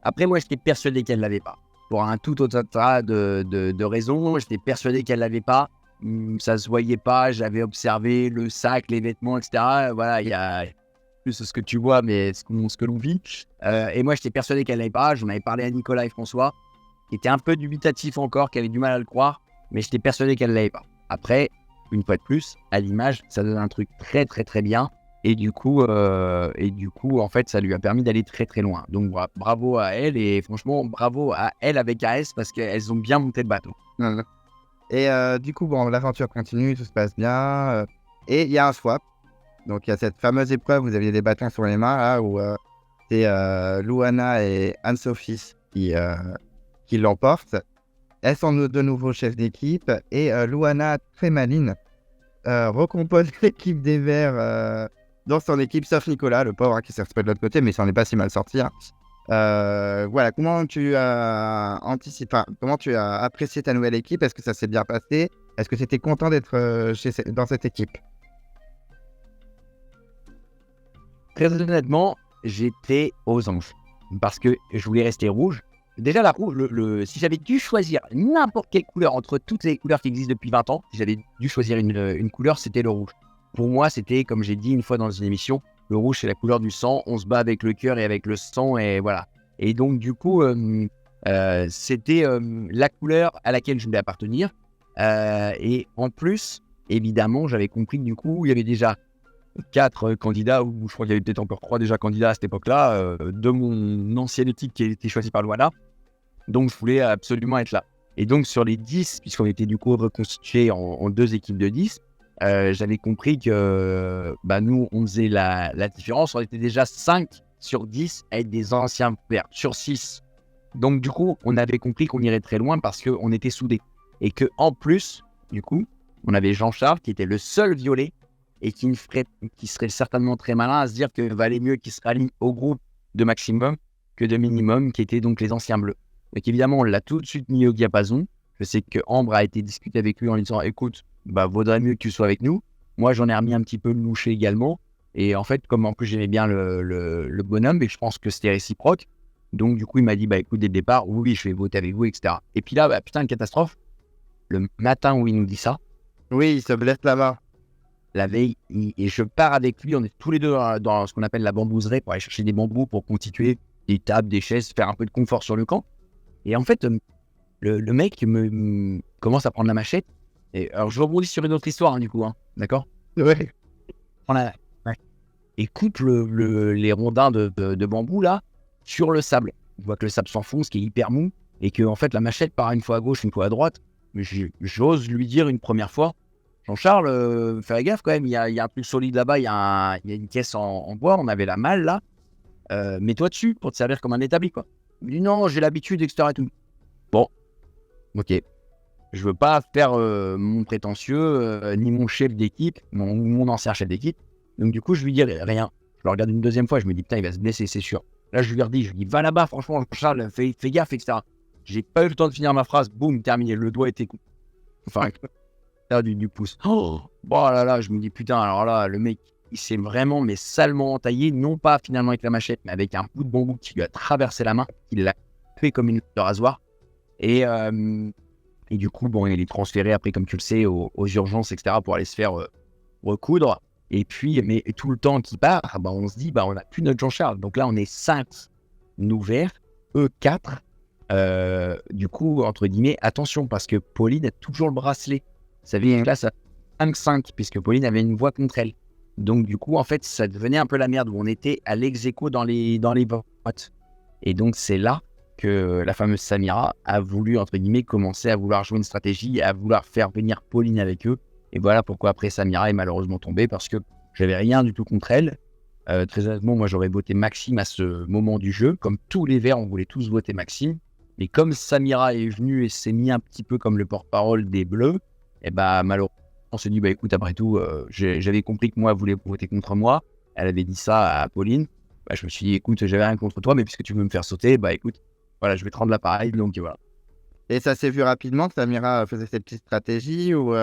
Après moi j'étais persuadé qu'elle l'avait pas. Pour un tout autre tas de raisons, j'étais persuadé qu'elle l'avait pas. Ça se voyait pas, j'avais observé le sac, les vêtements, etc. Voilà, il y a plus ce que tu vois, mais ce que l'on vit. Et moi, j'étais persuadé qu'elle l'avait pas. J'en avais parlé à Nicolas et François, qui étaient un peu dubitatifs encore, qui avaient du mal à le croire, mais j'étais persuadé qu'elle l'avait pas. Après, une fois de plus, à l'image, ça donne un truc très très très bien. Et du coup, en fait, ça lui a permis d'aller très très loin. Donc bravo à elle et franchement, bravo à elle avec AS parce qu'elles ont bien monté le bateau. Et du coup, bon, l'aventure continue, tout se passe bien. Et il y a un swap. Donc il y a cette fameuse épreuve, vous aviez des bâtons sur les mains, là, où c'est Louana et Anne-Sophie qui l'emportent. Elles sont de nouveau chefs d'équipe. Et Louana, très maline, recompose l'équipe des Verts dans son équipe, sauf Nicolas, le pauvre, qui s'est retrouvé de l'autre côté, mais ça n'en est pas si mal sorti. Voilà, comment tu as anticipé, comment tu as apprécié ta nouvelle équipe? Est-ce que ça s'est bien passé? Est-ce que tu étais content d'être dans cette équipe? Très honnêtement, j'étais aux anges parce que je voulais rester rouge. Déjà, la rouge, si j'avais dû choisir n'importe quelle couleur entre toutes les couleurs qui existent depuis 20 ans, si j'avais dû choisir une couleur, c'était le rouge. Pour moi, c'était, comme j'ai dit une fois dans une émission, le rouge, c'est la couleur du sang. On se bat avec le cœur et avec le sang, et voilà. Et donc, du coup, c'était la couleur à laquelle je voulais appartenir. Et en plus, évidemment, j'avais compris que du coup, il y avait déjà 4 candidats, ou je crois qu'il y avait peut-être encore 3 déjà candidats à cette époque-là, de mon ancienne équipe qui a été choisie par Louana. Donc, je voulais absolument être là. Et donc, sur les 10, puisqu'on était du coup reconstitués en 2 équipes de 10, j'avais compris que nous, on faisait la différence. On était déjà 5 sur 10 à être des anciens verts, sur 6. Donc, du coup, on avait compris qu'on irait très loin parce qu'on était soudés. Et qu'en plus, du coup, on avait Jean-Charles qui était le seul violet et qui serait certainement très malin à se dire que valait mieux qu'il se rallie au groupe de maximum que de minimum, qui étaient donc les anciens bleus. Donc évidemment, on l'a tout de suite mis au diapason. Je sais que Ambre a été discuté avec lui en lui disant « Écoute, vaudrait mieux que tu sois avec nous ». Moi, j'en ai remis un petit peu le loucher également. Et en fait, comme en plus j'aimais bien le bonhomme, et je pense que c'était réciproque, donc du coup, il m'a dit « Écoute, dès le départ, oui, je vais voter avec vous, etc. » Et puis là, putain, une catastrophe. Le matin où il nous dit ça, oui, il se blesse là-bas. La veille, et je pars avec lui, on est tous les deux dans ce qu'on appelle la bambouserie pour aller chercher des bambous pour constituer des tables, des chaises, faire un peu de confort sur le camp. Et en fait, le mec me commence à prendre la machette. Et alors, je rebondis sur une autre histoire, du coup, d'accord? Ouais. Et coupe les rondins de bambou, là, sur le sable. On voit que le sable s'enfonce, qui est hyper mou, et que, en fait, la machette part une fois à gauche, une fois à droite. Mais j'ose lui dire une première fois, Jean-Charles, fais gaffe quand même, il y a un truc solide là-bas, il y a une caisse en bois, on avait la malle là, mets-toi dessus pour te servir comme un établi, quoi. Il me dit non, j'ai l'habitude, etc. Et tout. Bon, ok. Je veux pas faire mon prétentieux, ni mon chef d'équipe, mon ancien chef d'équipe. Donc du coup, je lui dis rien. Je le regarde une deuxième fois, je me dis putain, il va se blesser, c'est sûr. Là, je lui redis, je lui dis va là-bas, franchement, Jean-Charles, fais gaffe, etc. J'ai pas eu le temps de finir ma phrase, boum, terminé, le doigt était coupé. Enfin, du pouce. Oh là là, je me dis putain, alors là, le mec, il s'est vraiment, mais salement entaillé, non pas finalement avec la machette, mais avec un bout de bambou qui lui a traversé la main, il l'a fait comme une de rasoir. Et du coup, bon, il est transféré après, comme tu le sais, aux urgences, etc., pour aller se faire recoudre. Et puis, mais tout le temps qui part, bah, on se dit, bah, on n'a plus notre Jean-Charles. Donc là, on est 5, nous verts, eux 4. Du coup, entre guillemets, attention, parce que Pauline a toujours le bracelet. Ça veut dire que là, ça 5-5, puisque Pauline avait une voix contre elle. Donc, du coup, en fait, ça devenait un peu la merde où on était à l'ex-aequo dans les votes. Et donc, c'est là que la fameuse Samira a voulu, entre guillemets, commencer à vouloir jouer une stratégie, à vouloir faire venir Pauline avec eux. Et voilà pourquoi après Samira est malheureusement tombée, parce que j'avais rien du tout contre elle. Très honnêtement, moi j'aurais voté Maxime à ce moment du jeu. Comme tous les Verts, on voulait tous voter Maxime. Mais comme Samira est venue et s'est mis un petit peu comme le porte-parole des Bleus, et bah malheureusement, on s'est dit, bah écoute, après tout, j'avais compris que moi, elle voulait voter contre moi. Elle avait dit ça à Pauline. Bah, je me suis dit, écoute, j'avais rien contre toi, mais puisque tu veux me faire sauter, bah écoute, voilà, je vais te rendre l'appareil, donc voilà. Et ça s'est vu rapidement que Samira faisait cette petite stratégie ou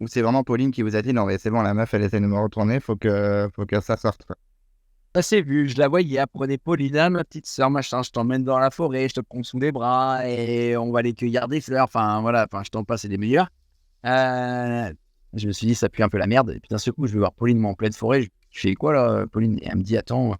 c'est vraiment Pauline qui vous a dit non mais c'est bon, la meuf elle essaie de me retourner, faut que ça sorte. Ça s'est vu, je la voyais, elle prenait Paulina, ma petite sœur, machin, je t'emmène dans la forêt, je te prends sous les bras et on va aller cueillir des fleurs, enfin voilà, je t'en passe, c'est des meilleurs. Je me suis dit, ça pue un peu la merde, et puis d'un seul coup, je vais voir Pauline, moi, en pleine forêt, je fais quoi là, Pauline? Et elle me dit, attends,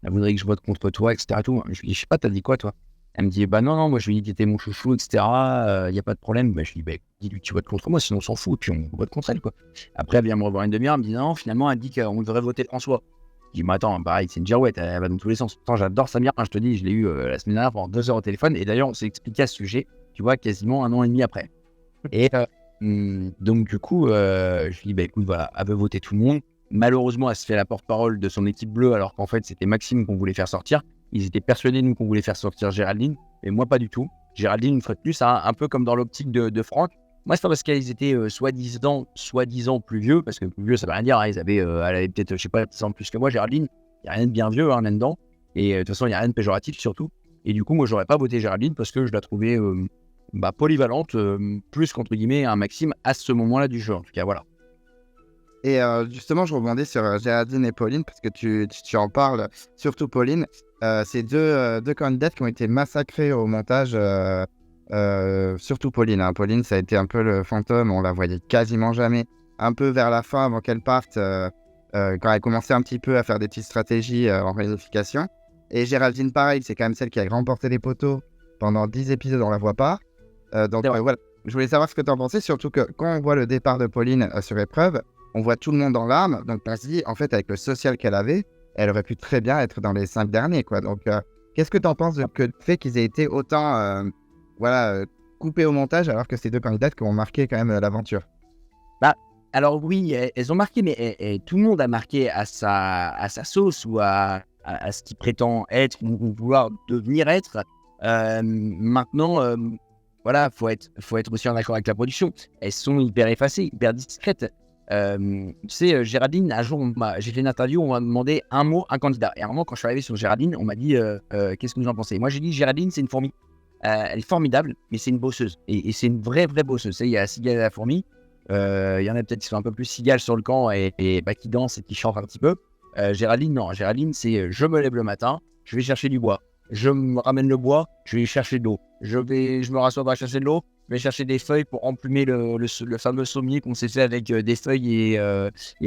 elle voudrait que je vote contre toi, etc. Tout. Je lui dis, je sais pas, t'as dit quoi toi? Elle me dit, bah non, moi je lui ai dit que t'étais mon chouchou, etc. Y a pas de problème. Bah, je lui dis, bah dis-lui que tu votes contre moi, sinon on s'en fout, et puis on vote contre elle, quoi. Après, elle vient me revoir une demi-heure, elle me dit, non, finalement, elle dit qu'on devrait voter François. Je dis, mais attends, pareil, c'est une girouette, elle va dans tous les sens. Pourtant, j'adore Samir, je te dis, je l'ai eu la semaine dernière pendant 2 heures au téléphone, et d'ailleurs, on s'est expliqué à ce sujet, tu vois, quasiment 1 an et demi après. Et donc, du coup, je lui dis, bah écoute, voilà, elle veut voter tout le monde. Malheureusement, elle se fait la porte-parole de son équipe bleue, alors qu'en fait, c'était Maxime qu'on voulait faire sortir. Ils étaient persuadés, nous, qu'on voulait faire sortir Géraldine, mais moi, pas du tout. Géraldine, une fois de plus, un peu comme dans l'optique de Franck. Moi, c'est pas parce qu'ils étaient soi-disant plus vieux, parce que plus vieux, ça veut rien dire. Hein, elle avait peut-être, je sais pas, 10 ans de plus que moi, Géraldine. Il n'y a rien de bien vieux hein, là-dedans. Et de toute façon, il n'y a rien de péjoratif, surtout. Et du coup, moi, j'aurais pas voté Géraldine parce que je la trouvais polyvalente, plus qu'entre guillemets un Maxime à ce moment-là du jeu, en tout cas, voilà. Et justement, je rebondis sur Géraldine et Pauline, parce que tu en parles, surtout Pauline. C'est deux candidates qui ont été massacrées au montage, surtout Pauline. Hein. Pauline, ça a été un peu le fantôme, on la voyait quasiment jamais. Un peu vers la fin, avant qu'elle parte, quand elle commençait un petit peu à faire des petites stratégies en réunification. Et Géraldine, pareil, c'est quand même celle qui a remporté les poteaux pendant 10 épisodes, on la voit pas. Donc voilà, je voulais savoir ce que tu en pensais, surtout que quand on voit le départ de Pauline sur épreuve, on voit tout le monde en larmes. Donc on se dit, en fait, avec le social qu'elle avait, elle aurait pu très bien être dans les 5 derniers, quoi. Donc qu'est-ce que tu en penses que le fait qu'ils aient été autant coupés au montage, alors que ces deux candidates qui ont marqué quand même l'aventure? Bah, alors oui, elles ont marqué, mais tout le monde a marqué à sa sauce ou à ce qu'il prétend être ou vouloir devenir être. Maintenant, voilà, faut être aussi en accord avec la production. Elles sont hyper effacées, hyper discrètes. Tu sais, Géraldine, un jour, j'ai fait une interview, on m'a demandé un mot, un candidat. Et à un moment, quand je suis arrivé sur Géraldine, on m'a dit qu'est-ce que vous en pensez? Moi, j'ai dit Géraldine, c'est une fourmi. Elle est formidable, mais c'est une bosseuse. Et c'est une vraie bosseuse. Il y a la cigale et la fourmi. Il y en a peut-être qui sont un peu plus cigales sur le camp et qui dansent et qui chantent un petit peu. Géraldine, non. Géraldine, c'est je me lève le matin, je vais chercher du bois. Je me ramène le bois, je vais chercher de l'eau. Je me rassois pour aller chercher de l'eau, je vais chercher des feuilles pour emplumer le fameux sommier qu'on s'est fait avec des feuilles et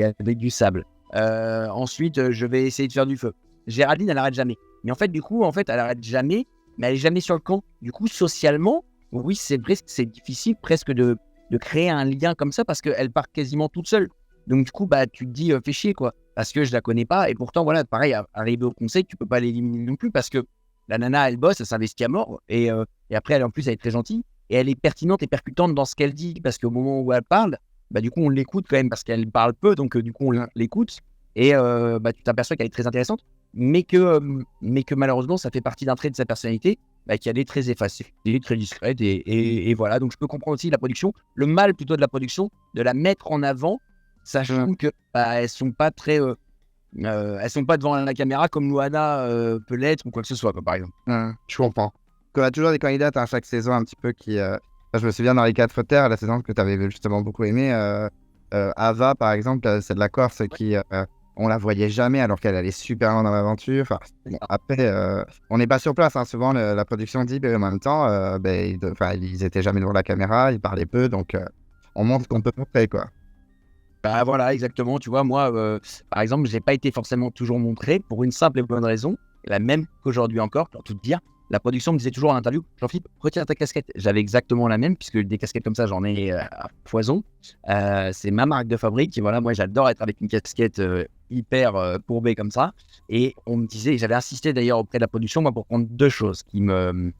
avec du sable. Ensuite, je vais essayer de faire du feu. Géraldine, elle n'arrête jamais. Mais en fait, du coup, elle n'arrête jamais, mais elle n'est jamais sur le camp. Du coup, socialement, oui, c'est vrai que c'est difficile presque de créer un lien comme ça parce qu'elle part quasiment toute seule. Donc, du coup, tu te dis, fais chier, quoi. Parce que je la connais pas. Et pourtant, voilà, pareil, arrivé au conseil, tu peux pas l'éliminer non plus parce que la nana, elle bosse, elle s'investit à mort. Et après, en plus, elle est très gentille. Et elle est pertinente et percutante dans ce qu'elle dit. Parce qu'au moment où elle parle, du coup, on l'écoute quand même parce qu'elle parle peu. Donc, du coup, on l'écoute. Et tu t'aperçois qu'elle est très intéressante. Mais que malheureusement, ça fait partie d'un trait de sa personnalité qu'elle est très effacée, très discrète. Et voilà. Donc, je peux comprendre aussi la production. Le mal plutôt de la production, de la mettre en avant, sachant que elles sont pas très... elles sont pas devant la caméra comme Luana peut l'être ou quoi que ce soit, quoi, par exemple. Je comprends. On a toujours des candidates à chaque saison un petit peu qui Enfin, je me souviens dans les 4 terres, la saison que tu avais justement beaucoup aimé, Ava, par exemple, c'est de la Corse qui, on la voyait jamais alors qu'elle allait super loin dans l'aventure. Enfin, bon, après, on n'est pas sur place, hein. Souvent, la production dit, mais en même temps, ils étaient jamais devant la caméra, ils parlaient peu, donc on montre ce qu'on peut montrer, quoi. Bah voilà, exactement. Tu vois, moi, par exemple, j'ai pas été forcément toujours montré pour une simple et bonne raison, la même qu'aujourd'hui encore, pour tout te dire. La production me disait toujours en interview, Jean-Philippe, retire ta casquette. J'avais exactement la même, puisque des casquettes comme ça, j'en ai à foison. C'est ma marque de fabrique. Et voilà, moi, j'adore être avec une casquette hyper courbée comme ça. Et on me disait, j'avais insisté d'ailleurs auprès de la production, moi, pour prendre 2 choses qui me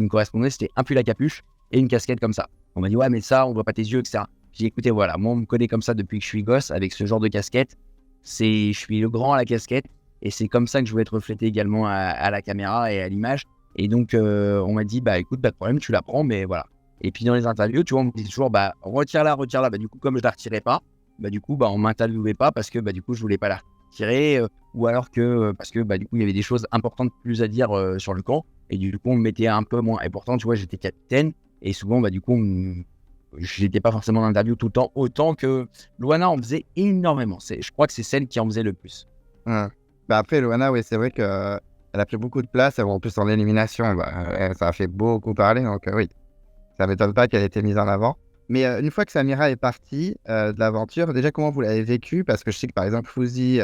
correspondaient. C'était un pull à capuche et une casquette comme ça. On m'a dit, ouais, mais ça, on voit pas tes yeux, etc. J'ai dit, écoutez, voilà, moi, on me connaît comme ça depuis que je suis gosse, avec ce genre de casquette. Je suis le grand à la casquette. Et c'est comme ça que je veux être reflété également à la caméra et à l'image. Et donc, on m'a dit, bah écoute, pas de problème, tu la prends, mais voilà. Et puis dans les interviews, tu vois, on me dit toujours, bah retire-la, retire-la. Bah du coup, comme je la retirais pas, bah du coup, bah on m'interviewait pas parce que bah du coup, je voulais pas la retirer, ou alors que parce que bah du coup, il y avait des choses importantes plus à dire sur le camp, et du coup, on me mettait un peu moins. Et pourtant, tu vois, j'étais capitaine, et souvent, bah du coup, j'étais pas forcément en interview tout le temps, autant que Luana en faisait énormément. Je crois que c'est celle qui en faisait le plus. Ouais. Bah après, Loana, oui, c'est vrai que elle a pris beaucoup de place, en plus en élimination, ça a fait beaucoup parler, donc oui, ça m'étonne pas qu'elle ait été mise en avant. Mais une fois que Samira est partie de l'aventure, déjà comment vous l'avez vécu? Parce que je sais que par exemple Fouzi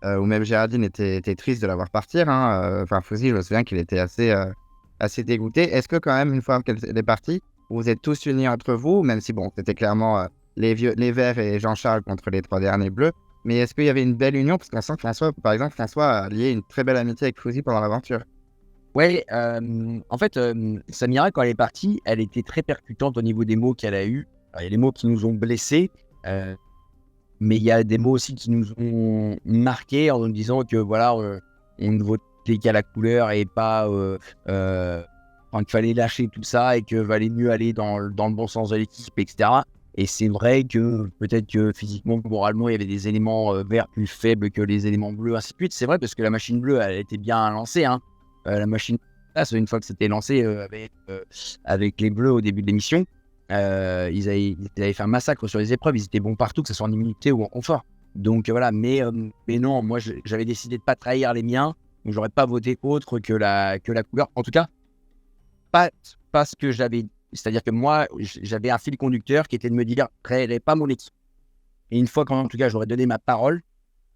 ou même Géraldine était triste de la voir partir, hein. Enfin, Fouzi, je me souviens qu'il était assez dégoûté. Est-ce que quand même, une fois qu'elle est partie, vous êtes tous unis entre vous, même si bon, c'était clairement les Verts et Jean-Charles contre les 3 derniers Bleus. Mais est-ce qu'il y avait une belle union? Parce qu'on sent que François, par exemple, François a lié une très belle amitié avec Fouzi pendant l'aventure. Ouais, en fait, Samira, quand elle est partie, elle était très percutante au niveau des mots qu'elle a eus. Alors, il y a des mots qui nous ont blessés, mais il y a des mots aussi qui nous ont marqués en nous disant que voilà, on ne votait qu'à la couleur et pas, enfin, qu'il fallait lâcher tout ça et que valait mieux aller dans le bon sens de l'équipe, etc. Et c'est vrai que peut-être que physiquement, moralement, il y avait des éléments verts plus faibles que les éléments bleus, ainsi de suite. C'est vrai parce que la machine bleue, elle était bien lancée, hein. La machine place, une fois que c'était lancé avec les Bleus au début de l'émission, ils avaient fait un massacre sur les épreuves. Ils étaient bons partout, que ce soit en immunité ou en confort. Donc voilà, mais non, moi j'avais décidé de pas trahir les miens, donc j'aurais pas voté autre que la couleur. En tout cas, pas ce que j'avais. C'est-à-dire que moi, j'avais un fil conducteur qui était de me dire, elle n'est pas mon équipe. Et une fois qu'en tout cas j'aurais donné ma parole,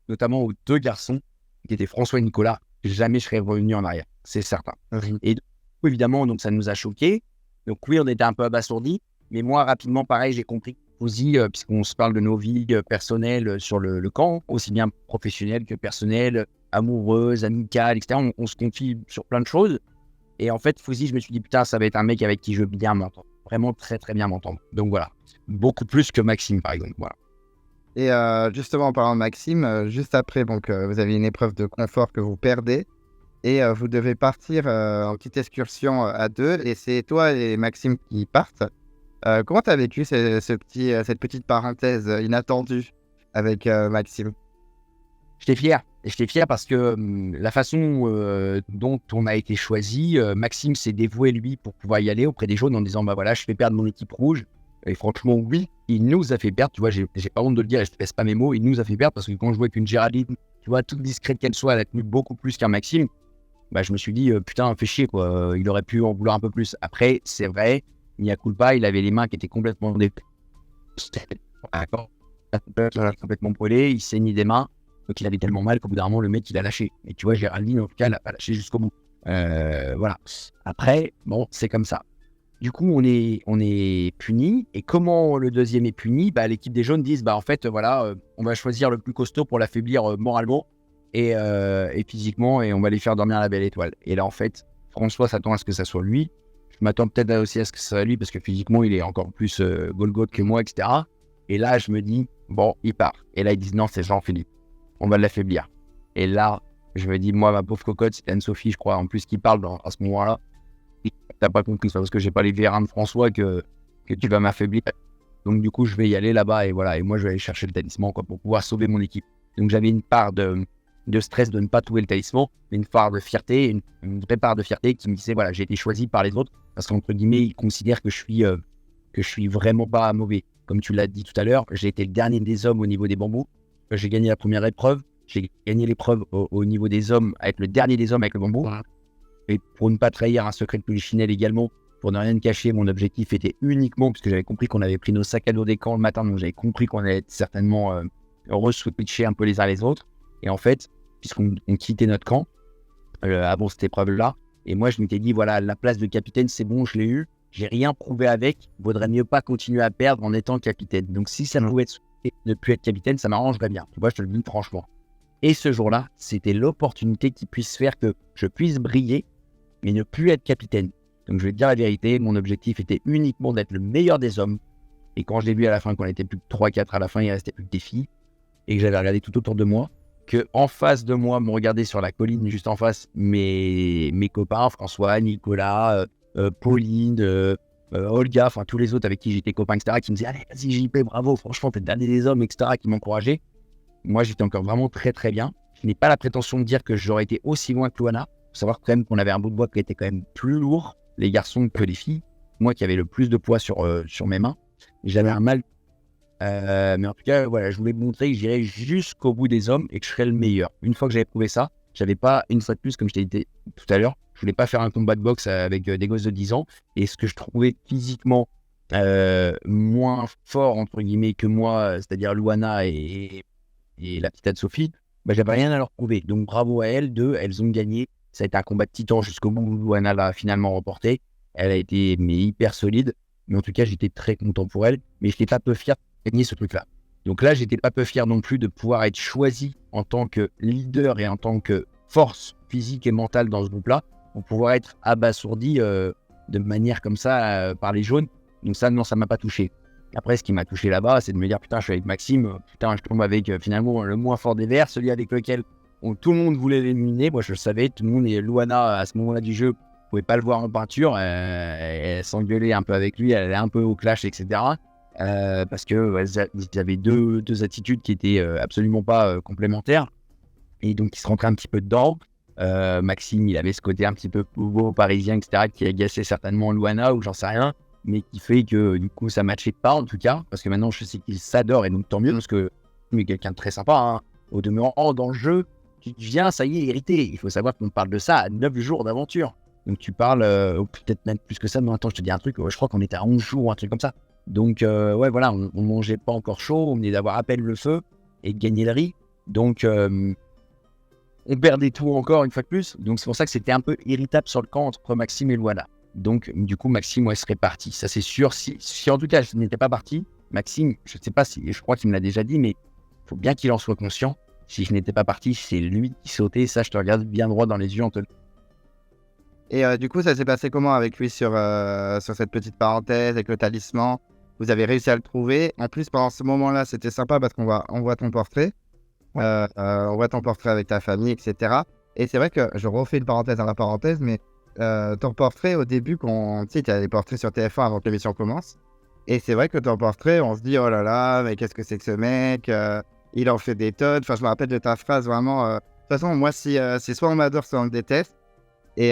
notamment aux 2 garçons, qui étaient François et Nicolas, jamais je serais revenu en arrière, c'est certain. Et donc, évidemment, donc ça nous a choqués. Donc oui, on était un peu abasourdis, mais moi, rapidement, pareil, j'ai compris aussi, puisqu'on se parle de nos vies personnelles sur le camp, aussi bien professionnelles que personnelles, amoureuses, amicales, etc. On se confie sur plein de choses. Et en fait, Fouzi, je me suis dit, putain, ça va être un mec avec qui je veux bien m'entendre. Vraiment très, très bien m'entendre. Donc voilà. Beaucoup plus que Maxime, par exemple. Voilà. Et justement, en parlant de Maxime, juste après, donc, vous avez une épreuve de confort que vous perdez et vous devez partir en petite excursion à 2 et c'est toi et Maxime qui partent. Comment tu as vécu cette petite parenthèse inattendue avec Maxime? J'étais fier. Et j'étais fier parce que la façon dont on a été choisi, Maxime s'est dévoué, lui, pour pouvoir y aller auprès des jaunes en disant, bah voilà, je fais perdre mon équipe rouge. Et franchement, oui, il nous a fait perdre. Tu vois, j'ai pas honte de le dire et je ne pèse pas mes mots. Il nous a fait perdre parce que quand je vois qu'une Géraldine, tu vois, toute discrète qu'elle soit, elle a tenu beaucoup plus qu'un Maxime. Bah, je me suis dit, putain, fait chier, quoi. Il aurait pu en vouloir un peu plus. Après, c'est vrai, il n'y a culpa, il avait les mains qui étaient complètement complètement brûlées, il saignait des mains. Donc il avait tellement mal qu'au bout d'un moment, le mec, il a lâché. Et tu vois, Géraldine, en tout cas, elle n'a pas lâché jusqu'au bout. Voilà. Après, bon, c'est comme ça. Du coup, on est puni. Et comment le deuxième est puni? Bah, l'équipe des jaunes disent, bah en fait, voilà, on va choisir le plus costaud pour l'affaiblir moralement et physiquement, et on va les faire dormir à la belle étoile. Et là, en fait, François s'attend à ce que ça soit lui. Je m'attends peut-être aussi à ce que ça soit lui, parce que physiquement, il est encore plus Golgoth que moi, etc. Et là, je me dis, bon, il part. Et là, ils disent, non, c'est Jean-Philippe. On va l'affaiblir. Et là, je me dis, moi, ma pauvre cocotte, c'était Anne-Sophie, je crois, en plus, qui parle à ce moment-là. T'as pas compris, c'est parce que j'ai pas les vérins de François que tu vas m'affaiblir. Donc, du coup, je vais y aller là-bas, et voilà. Et moi, je vais aller chercher le talisman, quoi, pour pouvoir sauver mon équipe. Donc, j'avais une part de stress de ne pas trouver le talisman, mais une part de fierté, une vraie part de fierté qui me disait, voilà, j'ai été choisi par les autres, parce qu'entre guillemets, ils considèrent que je suis que je suis vraiment pas mauvais. Comme tu l'as dit tout à l'heure, j'ai été le dernier des hommes au niveau des bambous. J'ai gagné la première épreuve. J'ai gagné l'épreuve au niveau des hommes, avec le dernier des hommes avec le bambou. Et pour ne pas trahir un secret de Polichinelle également, pour ne rien cacher, mon objectif était uniquement, puisque j'avais compris qu'on avait pris nos sacs à dos des camps le matin, donc j'avais compris qu'on allait être certainement re-switcher un peu les uns les autres. Et en fait, puisqu'on quittait notre camp avant cette épreuve-là, et moi je m'étais dit, voilà, la place de capitaine, c'est bon, je l'ai eu, j'ai rien prouvé avec, vaudrait mieux pas continuer à perdre en étant capitaine. Donc si ça pouvait être ne plus être capitaine, ça m'arrangerait bien. Tu vois, je te le dis franchement. Et ce jour-là, c'était l'opportunité qui puisse faire que je puisse briller, mais ne plus être capitaine. Donc je vais te dire la vérité, mon objectif était uniquement d'être le meilleur des hommes. Et quand je l'ai vu à la fin, qu'on était plus que 3-4 à la fin, il restait plus que des filles, et que j'avais regardé tout autour de moi, que en face de moi, me regarder sur la colline juste en face, mes copains, François, Nicolas, Pauline, Olga, enfin tous les autres avec qui j'étais copain, etc., qui me disaient « Allez, vas-y JP, bravo, franchement, t'es le dernier des hommes, etc., qui m'encourageaient. Moi, j'étais encore vraiment très très bien. Je n'ai pas la prétention de dire que j'aurais été aussi loin que Luana. Il faut savoir quand même qu'on avait un bout de bois qui était quand même plus lourd, les garçons, que les filles. Moi qui avais le plus de poids sur mes mains. J'avais un mal. Mais en tout cas, voilà, je voulais montrer que j'irais jusqu'au bout des hommes et que je serais le meilleur. Une fois que j'avais prouvé ça, j'avais pas, une fois de plus, comme je t'ai dit tout à l'heure, je voulais pas faire un combat de boxe avec des gosses de 10 ans. Et ce que je trouvais physiquement moins fort, entre guillemets, que moi, c'est-à-dire Luana et la petite Anne-Sophie, bah, j'avais rien à leur prouver. Donc bravo à elles deux, elles ont gagné. Ça a été un combat de titan jusqu'au bout où Luana l'a finalement remporté. Elle a été hyper solide. Mais en tout cas, j'étais très content pour elle. Mais je n'étais pas peu fier de gagner ce truc-là. Donc là, j'étais pas peu fier non plus de pouvoir être choisi en tant que leader et en tant que force physique et mentale dans ce groupe-là, pour pouvoir être abasourdi de manière comme ça par les jaunes. Donc ça, non, ça m'a pas touché. Après, ce qui m'a touché là-bas, c'est de me dire, putain, je suis avec Maxime, putain, je tombe avec finalement le moins fort des Verts, celui avec lequel tout le monde voulait l'éliminer. Moi, je le savais, tout le monde, et Luana, à ce moment-là du jeu, pouvait pas le voir en peinture, elle s'engueulait un peu avec lui, elle allait un peu au clash, etc. Parce que ils avaient deux attitudes qui étaient absolument pas complémentaires, et donc ils se rentraient un petit peu dedans. Maxime, il avait ce côté un petit peu beau parisien, etc., qui agaçait certainement Luana, ou j'en sais rien, mais qui fait que du coup ça matchait pas en tout cas, parce que maintenant je sais qu'il s'adore, et donc tant mieux, parce que il est quelqu'un de très sympa, hein. Au demeurant, dans le jeu, tu deviens, ça y est, irrité. Il faut savoir qu'on parle de ça à 9 jours d'aventure. Donc tu parles, peut-être même plus que ça, mais attends, je te dis un truc, je crois qu'on était à 11 jours, un truc comme ça. Donc ouais, voilà, on mangeait pas encore chaud, on venait d'avoir à peine le feu et de gagner le riz. Donc on perdait tout encore une fois de plus. Donc c'est pour ça que c'était un peu irritable sur le camp entre Maxime et Luana. Donc du coup, Maxime, ouais, serait parti. Ça c'est sûr. Si en tout cas je n'étais pas parti, Maxime, je sais pas si, je crois qu'il me l'a déjà dit, mais il faut bien qu'il en soit conscient. Si je n'étais pas parti, c'est lui qui sautait. Ça, je te regarde bien droit dans les yeux, Antoine. Et du coup, ça s'est passé comment avec lui sur cette petite parenthèse, avec le talisman? Vous avez réussi à le trouver. En plus, pendant ce moment-là, c'était sympa parce qu'on voit ton portrait. On voit ton portrait avec ta famille, etc. Et c'est vrai que je refais une parenthèse dans la parenthèse, mais ton portrait, au début, tu sais, tu as des portraits sur TF1 avant que l'émission commence. Et c'est vrai que ton portrait, on se dit, oh là là, mais qu'est-ce que c'est que ce mec? Il en fait des tonnes. Enfin, je me rappelle de ta phrase vraiment. De toute façon, moi, si c'est soit on m'adore, soit on me déteste. Et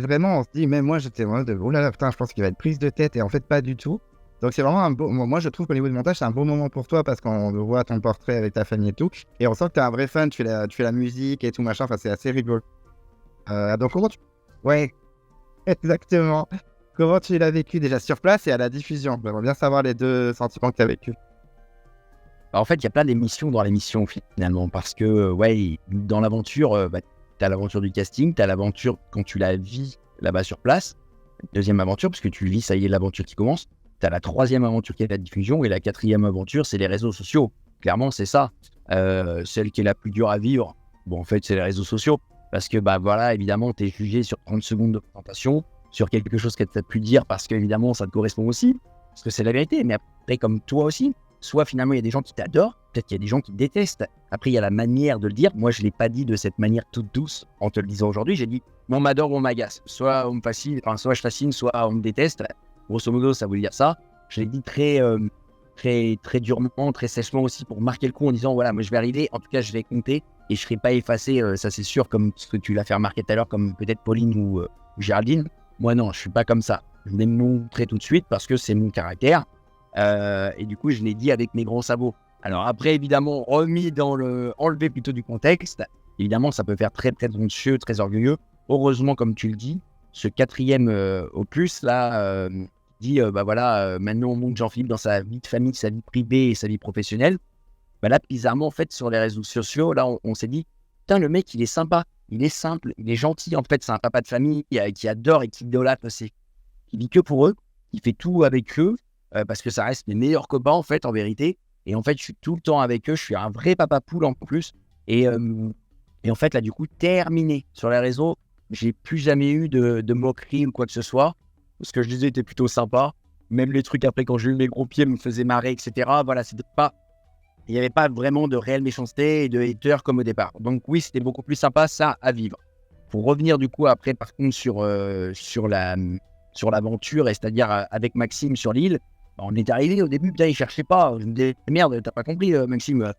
vraiment, on se dit, même moi, j'étais en mode, oh là là, putain, je pense qu'il va être prise de tête. Et en fait, pas du tout. Donc, c'est vraiment un beau. Moi, je trouve qu'au niveau du montage, c'est un beau moment pour toi parce qu'on voit ton portrait avec ta famille et tout. Et on sent que t'es un vrai fan, tu fais la musique et tout, machin. Enfin, c'est assez rigolo. Donc, comment tu. Ouais, exactement. Comment tu l'as vécu déjà sur place et à la diffusion? J'aimerais bien savoir les deux sentiments que tu as vécu. En fait, il y a plein d'émissions dans l'émission finalement, parce que ouais, dans l'aventure, tu as l'aventure du casting, tu as l'aventure quand tu la vis là-bas sur place, deuxième aventure, parce que tu vis, ça y est, l'aventure qui commence, tu as la troisième aventure qui est la diffusion, et la quatrième aventure, c'est les réseaux sociaux. Clairement, c'est ça. Celle qui est la plus dure à vivre, bon, en fait, c'est les réseaux sociaux, parce que, bah voilà, évidemment, tu es jugé sur 30 secondes de présentation, sur quelque chose que tu as pu dire, parce qu'évidemment, ça te correspond aussi, parce que c'est la vérité, mais après, comme toi aussi, soit finalement il y a des gens qui t'adorent, peut-être qu'il y a des gens qui te détestent. Après il y a la manière de le dire. Moi je l'ai pas dit de cette manière toute douce en te le disant aujourd'hui. J'ai dit on m'adore ou on m'agace. Soit on me fascine, enfin soit je fascine, soit on me déteste. Grosso modo ça voulait dire ça. Je l'ai dit très durement, très sèchement aussi pour marquer le coup en disant voilà moi je vais arriver. En tout cas je vais compter et je serai pas effacé. Ça c'est sûr comme ce que tu l'as fait remarquer tout à l'heure comme peut-être Pauline ou Géraldine. Moi non je suis pas comme ça. je voulais me montrer tout de suite parce que c'est mon caractère. Et du coup, je l'ai dit avec mes gros sabots. Alors après, évidemment, enlevé plutôt du contexte, évidemment, ça peut faire très prétentieux, très orgueilleux. Heureusement, comme tu le dis, ce 4e opus là dit maintenant on monte Jean-Philippe dans sa vie de famille, sa vie privée et sa vie professionnelle. Là, bizarrement, en fait, sur les réseaux sociaux, là, on s'est dit, putain, le mec, il est sympa, il est simple, il est gentil. En fait, c'est un papa de famille qui adore et qui idolâtre, qui vit que pour eux, qui fait tout avec eux, parce que ça reste mes meilleurs copains, en fait, en vérité. Et en fait, je suis tout le temps avec eux, je suis un vrai papa poule en plus. Et en fait, là, du coup, terminé. Sur les réseaux, j'ai plus jamais eu de moquerie ou quoi que ce soit. Ce que je disais était plutôt sympa. Même les trucs après, quand j'ai eu mes gros pieds, me faisaient marrer, etc. Voilà, c'était pas. Il n'y avait pas vraiment de réelle méchanceté et de haters comme au départ. Donc oui, c'était beaucoup plus sympa, ça, à vivre. Pour revenir du coup après, par contre, sur l'aventure, et c'est-à-dire avec Maxime sur l'île, on est arrivé au début, putain, il cherchait pas. Je me disais, merde, t'as pas compris, Maxime,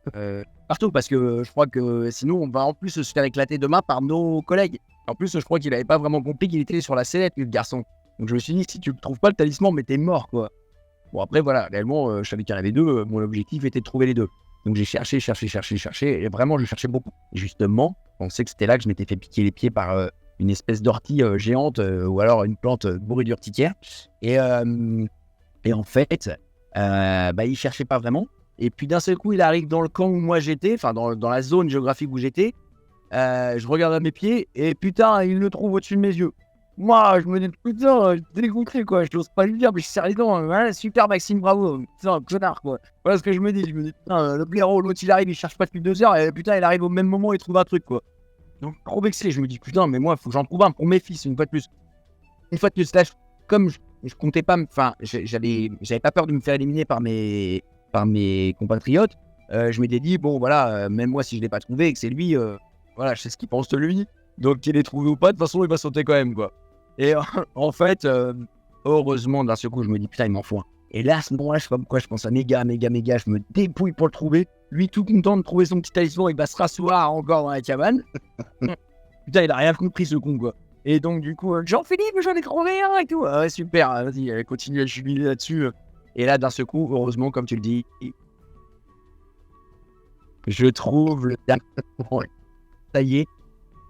partout, parce que je crois que sinon, on va en plus se faire éclater demain par nos collègues. En plus, je crois qu'il avait pas vraiment compris qu'il était sur la sellette, le garçon. Donc je me suis dit, si tu ne trouves pas le talisman, mais t'es mort, quoi. Bon, après, voilà, réellement, je savais qu'il y en avait 2. Mon objectif était de trouver les 2. Donc, j'ai cherché. Et vraiment, je cherchais beaucoup. Et justement, on sait que c'était là que je m'étais fait piquer les pieds par une espèce d'ortie géante ou alors une plante bourrée d'urticaire. Et en fait, il cherchait pas vraiment. Et puis, d'un seul coup, il arrive dans le camp où moi j'étais, enfin, dans la zone géographique où j'étais. Je regarde à mes pieds et putain, il le trouve au-dessus de mes yeux. Moi, je me dis, putain, dégoûté, quoi. Je n'ose pas lui dire, mais je serre les dents. Voilà, super, Maxime, bravo. Putain, connard, quoi. Voilà ce que je me dis. Je me dis, putain, le blaireau, l'autre, il arrive, il cherche pas depuis 2 heures. Et putain, il arrive au même moment, il trouve un truc, quoi. Donc, trop vexé. Je me dis, putain, mais moi, il faut que j'en trouve un pour mes fils, une fois de plus. Une fois de plus, là, comme je comptais pas, enfin, j'avais pas peur de me faire éliminer par mes compatriotes. Je m'étais dit, bon, voilà, même moi, si je l'ai pas trouvé et que c'est lui, voilà, je sais ce qu'il pense de lui. Donc, qu'il ait trouvé ou pas, de toute façon, il va sauter quand même, quoi. Et en fait, heureusement, d'un seul coup, je me dis, putain, il m'en faut un. Et là, à ce moment-là, je sais pas pourquoi, je pense à méga, je me dépouille pour le trouver. Lui, tout content de trouver son petit talisman, il va se rasseoir encore dans la cabane. Putain, il a rien compris, ce con, quoi. Et donc, du coup, Jean-Philippe, j'en ai trouvé un et tout. Ah ouais, super, vas-y, continue à jubiler là-dessus. Et là, d'un seul coup, heureusement, comme tu le dis, je trouve le dernier. Ça y est,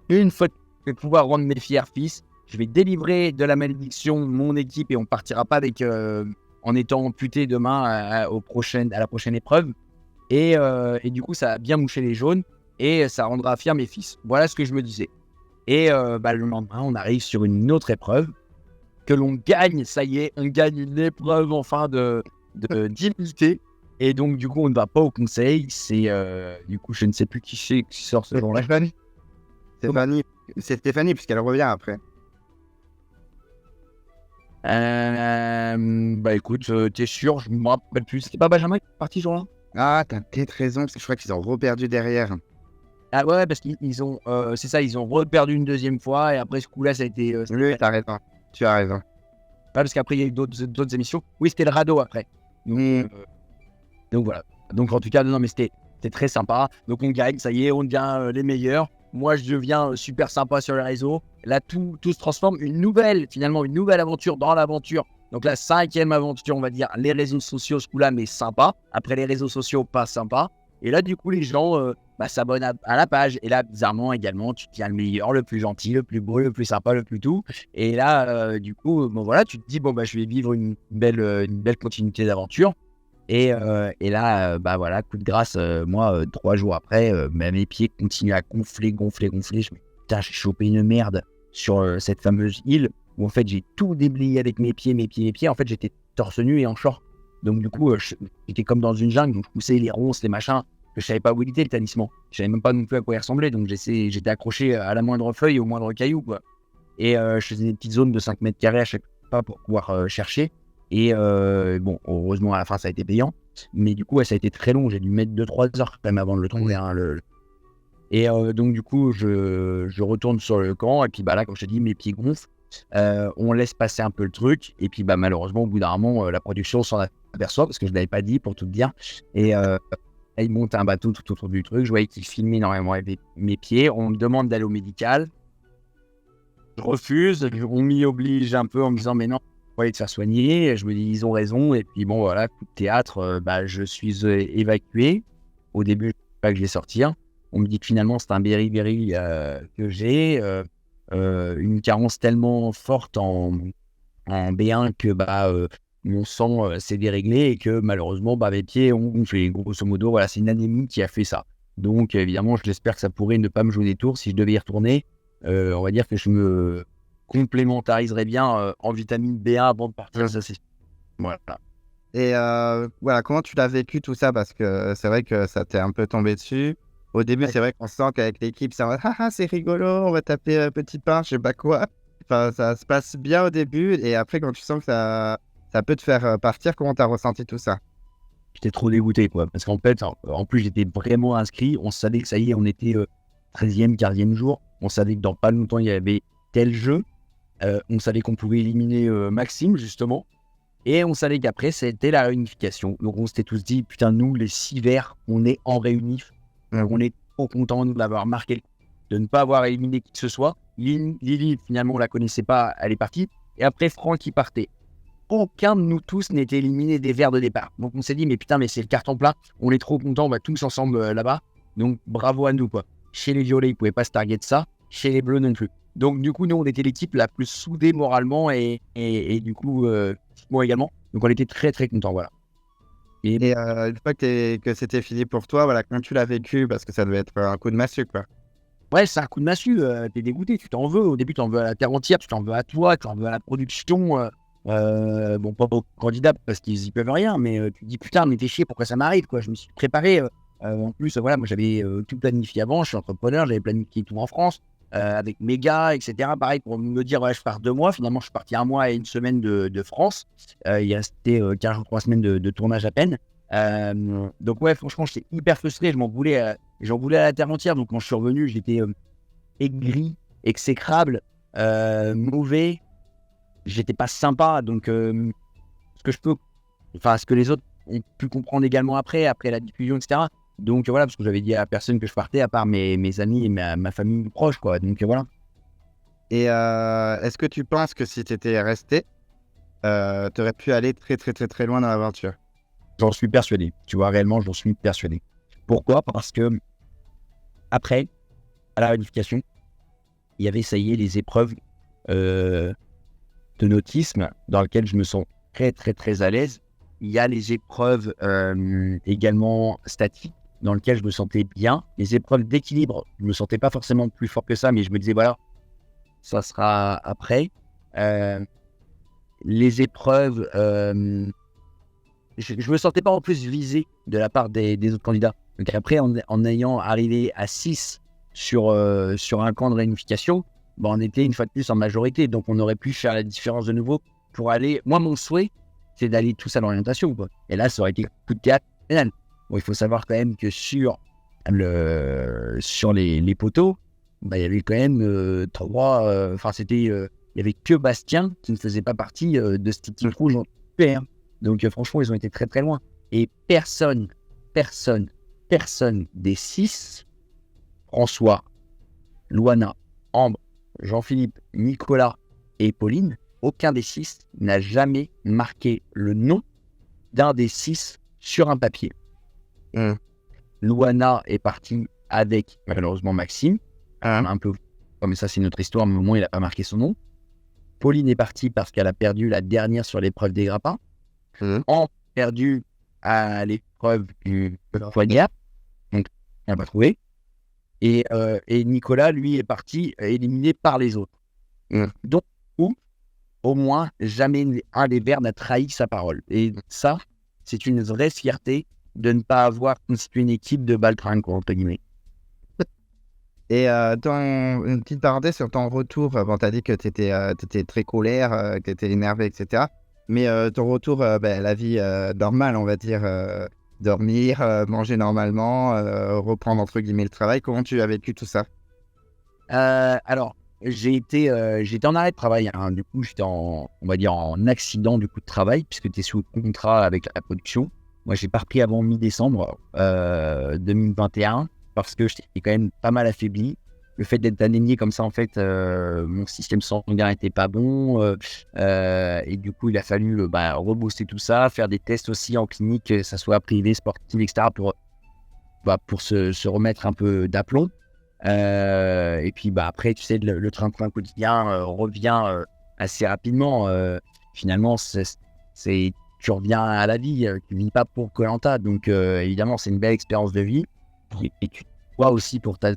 une fois que je vais pouvoir rendre mes fiers fils, je vais délivrer de la malédiction mon équipe et on partira pas avec en étant amputé demain à la prochaine épreuve. Et du coup, ça a bien mouché les jaunes et ça rendra fiers mes fils. Voilà ce que je me disais. Et le lendemain, on arrive sur une autre épreuve que l'on gagne. Ça y est, on gagne une épreuve enfin d'immunité. Et donc, du coup, on ne va pas au conseil. C'est du coup, je ne sais plus qui sort ce jour-là. C'est Stéphanie, puisqu'elle revient après. Écoute, t'es sûr, je me rappelle plus. C'était pas Benjamin qui est parti ce jour-là? Ah, t'as peut-être raison, parce que je crois qu'ils ont reperdu derrière. Ah ouais, parce qu'ils ont, c'est ça, ils ont reperdu une deuxième fois et après ce coup-là, ça a été. Oui, t'as raison. Tu as raison. Parce qu'après, il y a eu d'autres émissions. Oui, c'était le radeau après. Donc voilà. Donc en tout cas, non, mais c'était très sympa. Donc on gagne, ça y est, on devient les meilleurs. Moi, je deviens super sympa sur les réseaux. Là, tout se transforme. Finalement, une nouvelle aventure dans l'aventure. Donc la 5e aventure, on va dire, les réseaux sociaux, ce coup-là, mais sympa. Après les réseaux sociaux, pas sympa. Et là, du coup, les gens s'abonnent à la page. Et là, bizarrement, également, tu deviens le meilleur, le plus gentil, le plus beau, le plus sympa, le plus tout. Et là, du coup, tu te dis, je vais vivre une belle continuité d'aventure. Et là, coup de grâce, moi, 3 jours après, mes pieds continuent à gonfler. Je me dis, putain, j'ai chopé une merde sur cette fameuse île où en fait, j'ai tout déblayé avec mes pieds. En fait, j'étais torse nu et en short. Donc, du coup, j'étais comme dans une jungle, donc je poussais les ronces, les machins. Je savais pas où il était, le talisman. Je savais même pas non plus à quoi il ressemblait. Donc, j'étais accroché à la moindre feuille, au moindre caillou, quoi. Et je faisais des petites zones de 5 mètres carrés à chaque pas pour pouvoir chercher. Et heureusement, à la fin, ça a été payant. Mais du coup, ça a été très long. J'ai dû mettre 2-3 heures quand même avant de le trouver. Et donc, du coup, je retourne sur le camp. Et puis, là, comme je te dis, mes pieds gonflent. On laisse passer un peu le truc. Et puis, malheureusement, au bout d'un moment, la production s'en aperçoit parce que je ne l'avais pas dit pour tout te dire. Et il monte un bateau tout autour du truc. Je voyais qu'il filmait énormément avec mes pieds. On me demande d'aller au médical. Je refuse. On m'y oblige un peu en me disant, mais non, pour aller te faire soigner. Je me dis, ils ont raison. Et puis bon, voilà, coup de théâtre, je suis évacué. Au début, je ne savais pas que je vais sortir. On me dit que finalement, c'est un beriberi que j'ai. Une carence tellement forte en B1 que mon sang s'est déréglé et que malheureusement, mes pieds ont gonflé. Grosso modo, voilà, c'est une anémie qui a fait ça. Donc, évidemment, j'espère que ça pourrait ne pas me jouer des tours. Si je devais y retourner, on va dire que je me complémentariserais bien en vitamine B1 avant de partir. Ça, c'est... Voilà. Et voilà, comment tu l'as vécu tout ça? Parce que c'est vrai que ça t'est un peu tombé dessus. Au début, c'est vrai qu'on sent qu'avec l'équipe, c'est en mode, c'est rigolo, on va taper petit pain, je sais pas quoi. Enfin, ça se passe bien au début. Et après, quand tu sens que ça peut te faire partir, comment t'as ressenti tout ça? J'étais trop dégoûté, quoi. Parce qu'en fait, en plus, j'étais vraiment inscrit. On savait que ça y est, on était 13e, 15e jour. On savait que dans pas longtemps, il y avait tel jeu. On savait qu'on pouvait éliminer Maxime, justement. Et on savait qu'après, c'était la réunification. Donc, on s'était tous dit, putain, nous, les 6 verts, on est en réunif. On est trop contents d'avoir marqué, de ne pas avoir éliminé qui que ce soit. Lily, finalement, on la connaissait pas, elle est partie. Et après, Franck, qui partait. Aucun de nous tous n'était éliminé des verts de départ. Donc, on s'est dit, mais putain, mais c'est le carton plat. On est trop contents, on va tous ensemble là-bas. Donc, bravo à nous, quoi. Chez les violets, ils pouvaient pas se targuer de ça. Chez les bleus, non plus. Donc, du coup, nous, on était l'équipe la plus soudée moralement et du coup, moi également. Donc, on était très, très contents, voilà. Et une fois que c'était fini pour toi, voilà, comment tu l'as vécu? Parce que ça devait être un coup de massue, quoi. Ouais, c'est un coup de massue. T'es dégoûté, tu t'en veux. Au début, tu en veux à la terre entière, tu t'en veux à toi, tu en veux à la production. Bon, pas aux candidats parce qu'ils y peuvent rien, mais tu te dis putain, mais t'es chier, pourquoi ça m'arrive, quoi. Je me suis préparé. En plus, voilà, moi j'avais tout planifié avant. Je suis entrepreneur, j'avais planifié tout en France avec mes gars, etc. Pareil pour me dire, ouais, je pars 2 mois. Finalement, je suis parti 1 mois et 1 semaine de France. Il restait 15 jours, 3 semaines de tournage à peine. Donc, ouais, franchement, j'étais hyper frustré. J'en voulais à la terre entière. Donc, quand je suis revenu, j'étais aigri, exécrable, mauvais. J'étais pas sympa, donc ce que les autres ont pu comprendre également après la diffusion, etc. Donc voilà, parce que j'avais dit à personne que je partais, à part mes amis et ma famille proche, quoi. Donc voilà. Et est-ce que tu penses que si tu étais resté, tu aurais pu aller très, très, très, très loin dans l'aventure? J'en suis persuadé. Tu vois, réellement, j'en suis persuadé. Pourquoi? Parce que après, à la réunification, il y avait, ça y est, les épreuves de nautisme dans lequel je me sens très très très à l'aise. Il y a les épreuves également statiques dans lesquelles je me sentais bien. Les épreuves d'équilibre, je me sentais pas forcément plus fort que ça, mais je me disais voilà, ça sera après. Les épreuves, je me sentais pas en plus visé de la part des autres candidats. Donc après, en ayant arrivé à 6 sur un camp de réunification, on était une fois de plus en majorité, donc on aurait pu faire la différence de nouveau pour aller... Moi, mon souhait, c'est d'aller tous à l'orientation, quoi. Et là, ça aurait été coup de théâtre pénal. Bon, il faut savoir quand même que sur les poteaux, il y avait quand même 3... il y avait que Bastien qui ne faisait pas partie de cette équipe rouge en PR. Donc franchement, ils ont été très très loin. Et personne des 6, François, Louana, Ambre, Jean-Philippe, Nicolas et Pauline, aucun des 6 n'a jamais marqué le nom d'un des 6 sur un papier. Louana est parti avec, malheureusement, Maxime. Un peu, mais ça c'est notre histoire, mais au moins il n'a pas marqué son nom. Pauline est partie parce qu'elle a perdu la dernière sur l'épreuve des grappins. Ambre perdu à l'épreuve du poignard, donc elle n'a pas trouvé. Et Nicolas, lui, est parti éliminé par les autres. Donc, au moins, jamais un des verts n'a trahi sa parole. Et ça, c'est une vraie fierté de ne pas avoir constitué une équipe de baltringue, entre guillemets. Et une petite parenthèse sur ton retour, bon, tu as dit que tu étais très colère, que tu étais énervé, etc. Mais ton retour, la vie normale, on va dire, dormir, manger normalement, reprendre entre guillemets le travail, comment tu as vécu tout ça? Alors, j'étais en arrêt de travail, hein. Du coup, j'étais on va dire en accident du coup de travail, puisque tu es sous contrat avec la production. Moi, j'ai pas repris avant mi-décembre 2021, parce que j'étais quand même pas mal affaibli. le fait d'être anémié comme ça, en fait, mon système sanguin n'était pas bon. Et du coup, il a fallu rebooster tout ça, faire des tests aussi en clinique, que ça soit privé, sportif, etc., pour se remettre un peu d'aplomb. Et puis après, tu sais, le train-train quotidien revient assez rapidement. Finalement, tu reviens à la vie, tu vis pas pour Koh-Lanta. Donc évidemment, c'est une belle expérience de vie. Et tu vois aussi pour ta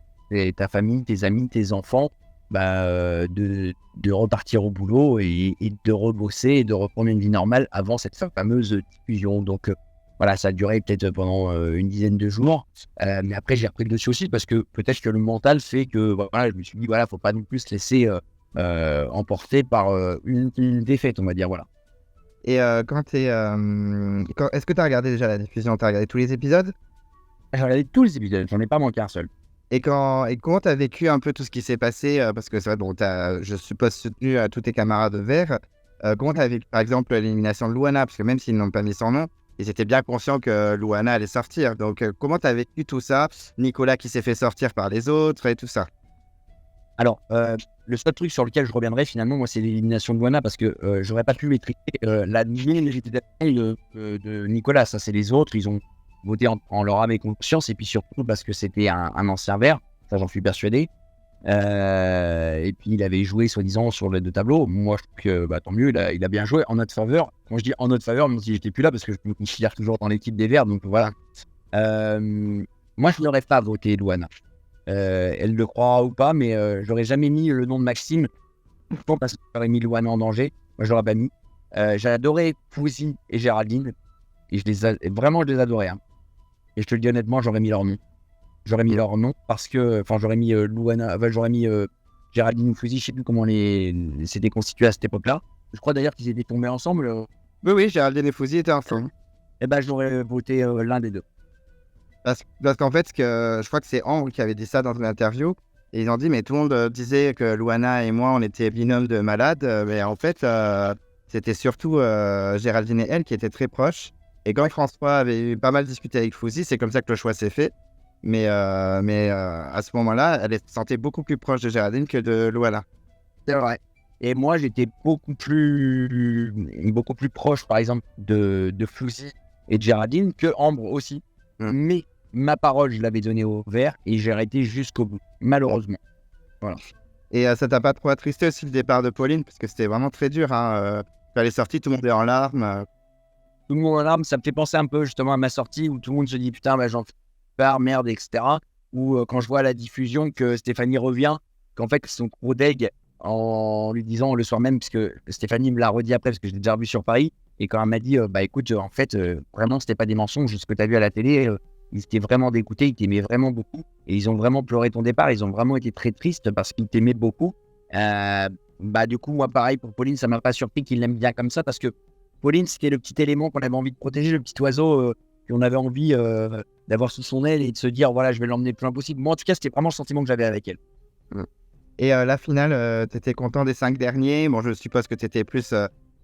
famille, tes amis, tes enfants, de repartir au boulot et de rebosser et de reprendre une vie normale avant cette fameuse diffusion. Donc voilà, ça a duré peut-être pendant une dizaine de jours. Mais après, j'ai repris le dessus aussi parce que peut-être que le mental fait que voilà, je me suis dit, voilà, faut pas non plus se laisser emporter par une défaite, on va dire. Voilà. Et est-ce que tu as regardé déjà la diffusion? Tu as regardé tous les épisodes? J'ai regardé tous les épisodes, j'en ai pas manqué un seul. Et comment tu as vécu un peu tout ce qui s'est passé? Parce que c'est vrai, bon, je suppose, soutenu tous tes camarades verts. Comment tu as vécu, par exemple, l'élimination de Luana? Parce que même s'ils n'ont pas mis son nom, ils étaient bien conscients que Luana allait sortir. Donc, comment tu as vécu tout ça? Nicolas qui s'est fait sortir par les autres et tout ça. Alors, le seul truc sur lequel je reviendrai finalement, moi, c'est l'élimination de Luana parce que j'aurais pas pu maîtriser la légitimité de Nicolas. Ça, c'est les autres. Ils ont voté en leur âme et conscience. Et puis surtout parce que c'était un ancien vert. Ça, j'en suis persuadé. Et puis, il avait joué, soi-disant, sur les deux tableaux. Moi, je trouve que tant mieux, il a bien joué en notre faveur. Quand je dis en notre faveur, même si j'étais plus là parce que je me considère toujours dans l'équipe des Verts. Donc voilà. Moi, je n'aurais pas voté Luana. Elle le croira ou pas, mais j'aurais jamais mis le nom de Maxime. Je pense parce que j'aurais mis Luana en danger. Moi, je l'aurais pas mis. J'ai adoré Fouzi et Géraldine. Et je les adorais. Hein. Et je te le dis honnêtement, j'aurais mis leur nom. J'aurais mis leur nom parce que, j'aurais mis Luana, j'aurais mis Géraldine ou Fouzi, je sais plus comment s'étaient constitués à cette époque-là. Je crois d'ailleurs qu'ils étaient tombés ensemble. Oui, Géraldine et Fouzi étaient ensemble. Et j'aurais voté l'un des deux. Parce qu'en fait, je crois que c'est Ambre qui avait dit ça dans une interview. Et ils ont dit, mais tout le monde disait que Luana et moi, on était binômes de malades. Mais en fait, c'était surtout Géraldine et elle qui étaient très proches. Et quand François avait eu pas mal discuté avec Fouzi, c'est comme ça que le choix s'est fait. Mais à ce moment-là, elle se sentait beaucoup plus proche de Géraldine que de Luana. C'est vrai. Et moi, j'étais beaucoup plus proche, par exemple, de Fouzi et de Géraldine que Ambre aussi. Mais ma parole, je l'avais donnée au vert et j'ai arrêté jusqu'au bout, malheureusement. Voilà. Et ça t'a pas trop attristé aussi le départ de Pauline? Parce que c'était vraiment très dur. Elle est sortie, tout le monde est en larmes. Tout le monde en larmes, ça me fait penser un peu justement à ma sortie où tout le monde se dit putain, j'en fais pas, merde, etc. Ou quand je vois la diffusion que Stéphanie revient, qu'en fait, son gros deg en lui disant le soir même, puisque Stéphanie me l'a redit après, parce que je l'ai déjà vu sur Paris, et quand elle m'a dit, écoute, en fait, vraiment, c'était pas des mensonges, ce que tu as vu à la télé, ils étaient vraiment dégoûtés, ils t'aimaient vraiment beaucoup, et ils ont vraiment pleuré ton départ, ils ont vraiment été très tristes parce qu'ils t'aimaient beaucoup. Du coup, moi, pareil, pour Pauline, ça m'a pas surpris qu'il l'aime bien comme ça, parce que Pauline, c'était le petit élément qu'on avait envie de protéger, le petit oiseau qu'on avait envie d'avoir sous son aile et de se dire, voilà, je vais l'emmener le plus loin possible. Moi, en tout cas, c'était vraiment le sentiment que j'avais avec elle. Et la finale, tu étais content des 5 derniers. Bon, je suppose que tu étais plus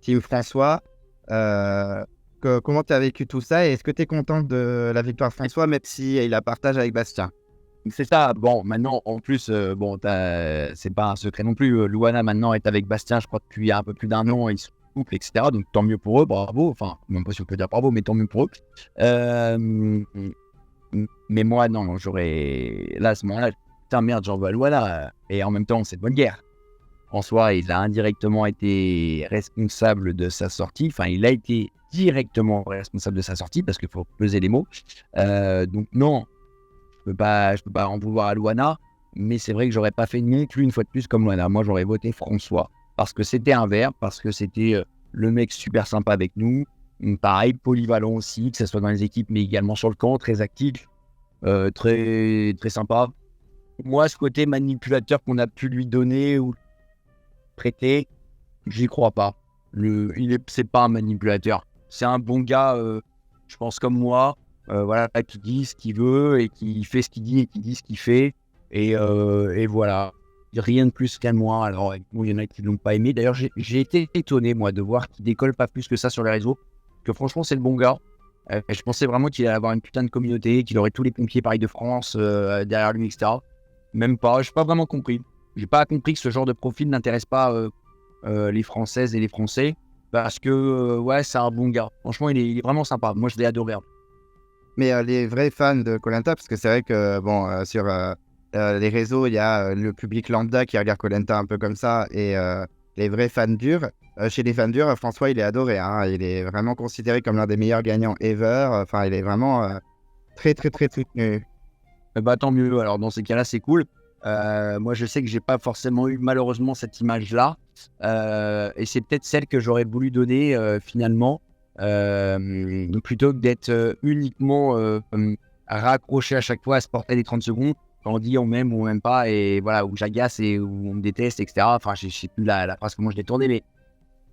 Team François. Comment tu as vécu tout ça? Et est-ce que tu es content de la victoire de François, même si il la partage avec Bastien? C'est ça. Bon, maintenant, en plus, c'est pas un secret non plus. Luana, maintenant, est avec Bastien, je crois, depuis un peu plus d'un an. Ils sont couple, etc. Donc, tant mieux pour eux, bravo. Enfin, même pas si on peut dire bravo, mais tant mieux pour eux. Mais moi, non, là, à ce moment-là, putain, merde, j'en veux à Luana. Et en même temps, c'est de bonne guerre. François, il a indirectement été responsable de sa sortie. Enfin, il a été directement responsable de sa sortie parce qu'il faut peser les mots. Donc, non, je peux pas en vouloir à Luana. Mais c'est vrai que j'aurais pas fait non plus une fois de plus comme Luana. Moi, j'aurais voté François. Parce que c'était un vert, parce que c'était le mec super sympa avec nous. Pareil, polyvalent aussi, que ce soit dans les équipes, mais également sur le camp, très actif, très, très sympa. Moi, ce côté manipulateur qu'on a pu lui donner ou prêter, j'y crois pas. C'est pas un manipulateur. C'est un bon gars, je pense comme moi, qui dit ce qu'il veut et qui fait ce qu'il dit et qui dit ce qu'il fait. Et voilà. Rien de plus qu'à moi. Alors, il y en a qui ne l'ont pas aimé. D'ailleurs, j'ai été étonné, moi, de voir qu'il décolle pas plus que ça sur les réseaux. Que franchement, c'est le bon gars. Je pensais vraiment qu'il allait avoir une putain de communauté, qu'il aurait tous les pompiers pareil de France derrière lui, etc. Même pas, j'ai pas vraiment compris. J'ai pas compris que ce genre de profil n'intéresse pas les Françaises et les Français parce que ouais, c'est un bon gars. Franchement, il est vraiment sympa. Moi, je l'ai adoré. Mais les vrais fans de koh parce que c'est vrai que bon, sur les réseaux, il y a le public lambda qui regarde koh un peu comme ça et les vrais fans durs. Chez les fans durs, François, il est adoré, hein. Il est vraiment considéré comme l'un des meilleurs gagnants ever. Enfin, il est vraiment très, très, très soutenu. Bah tant mieux. Alors dans ces cas-là, c'est cool. Moi, je sais que j'ai pas forcément eu malheureusement cette image-là, et c'est peut-être celle que j'aurais voulu donner finalement, plutôt que d'être uniquement raccroché à chaque fois à ce portrait des 30 secondes quand on dit on m'aime ou on m'aime pas et voilà où j'agace et où on me déteste, etc. Enfin, je sais plus la phrase comment je l'ai tournée, mais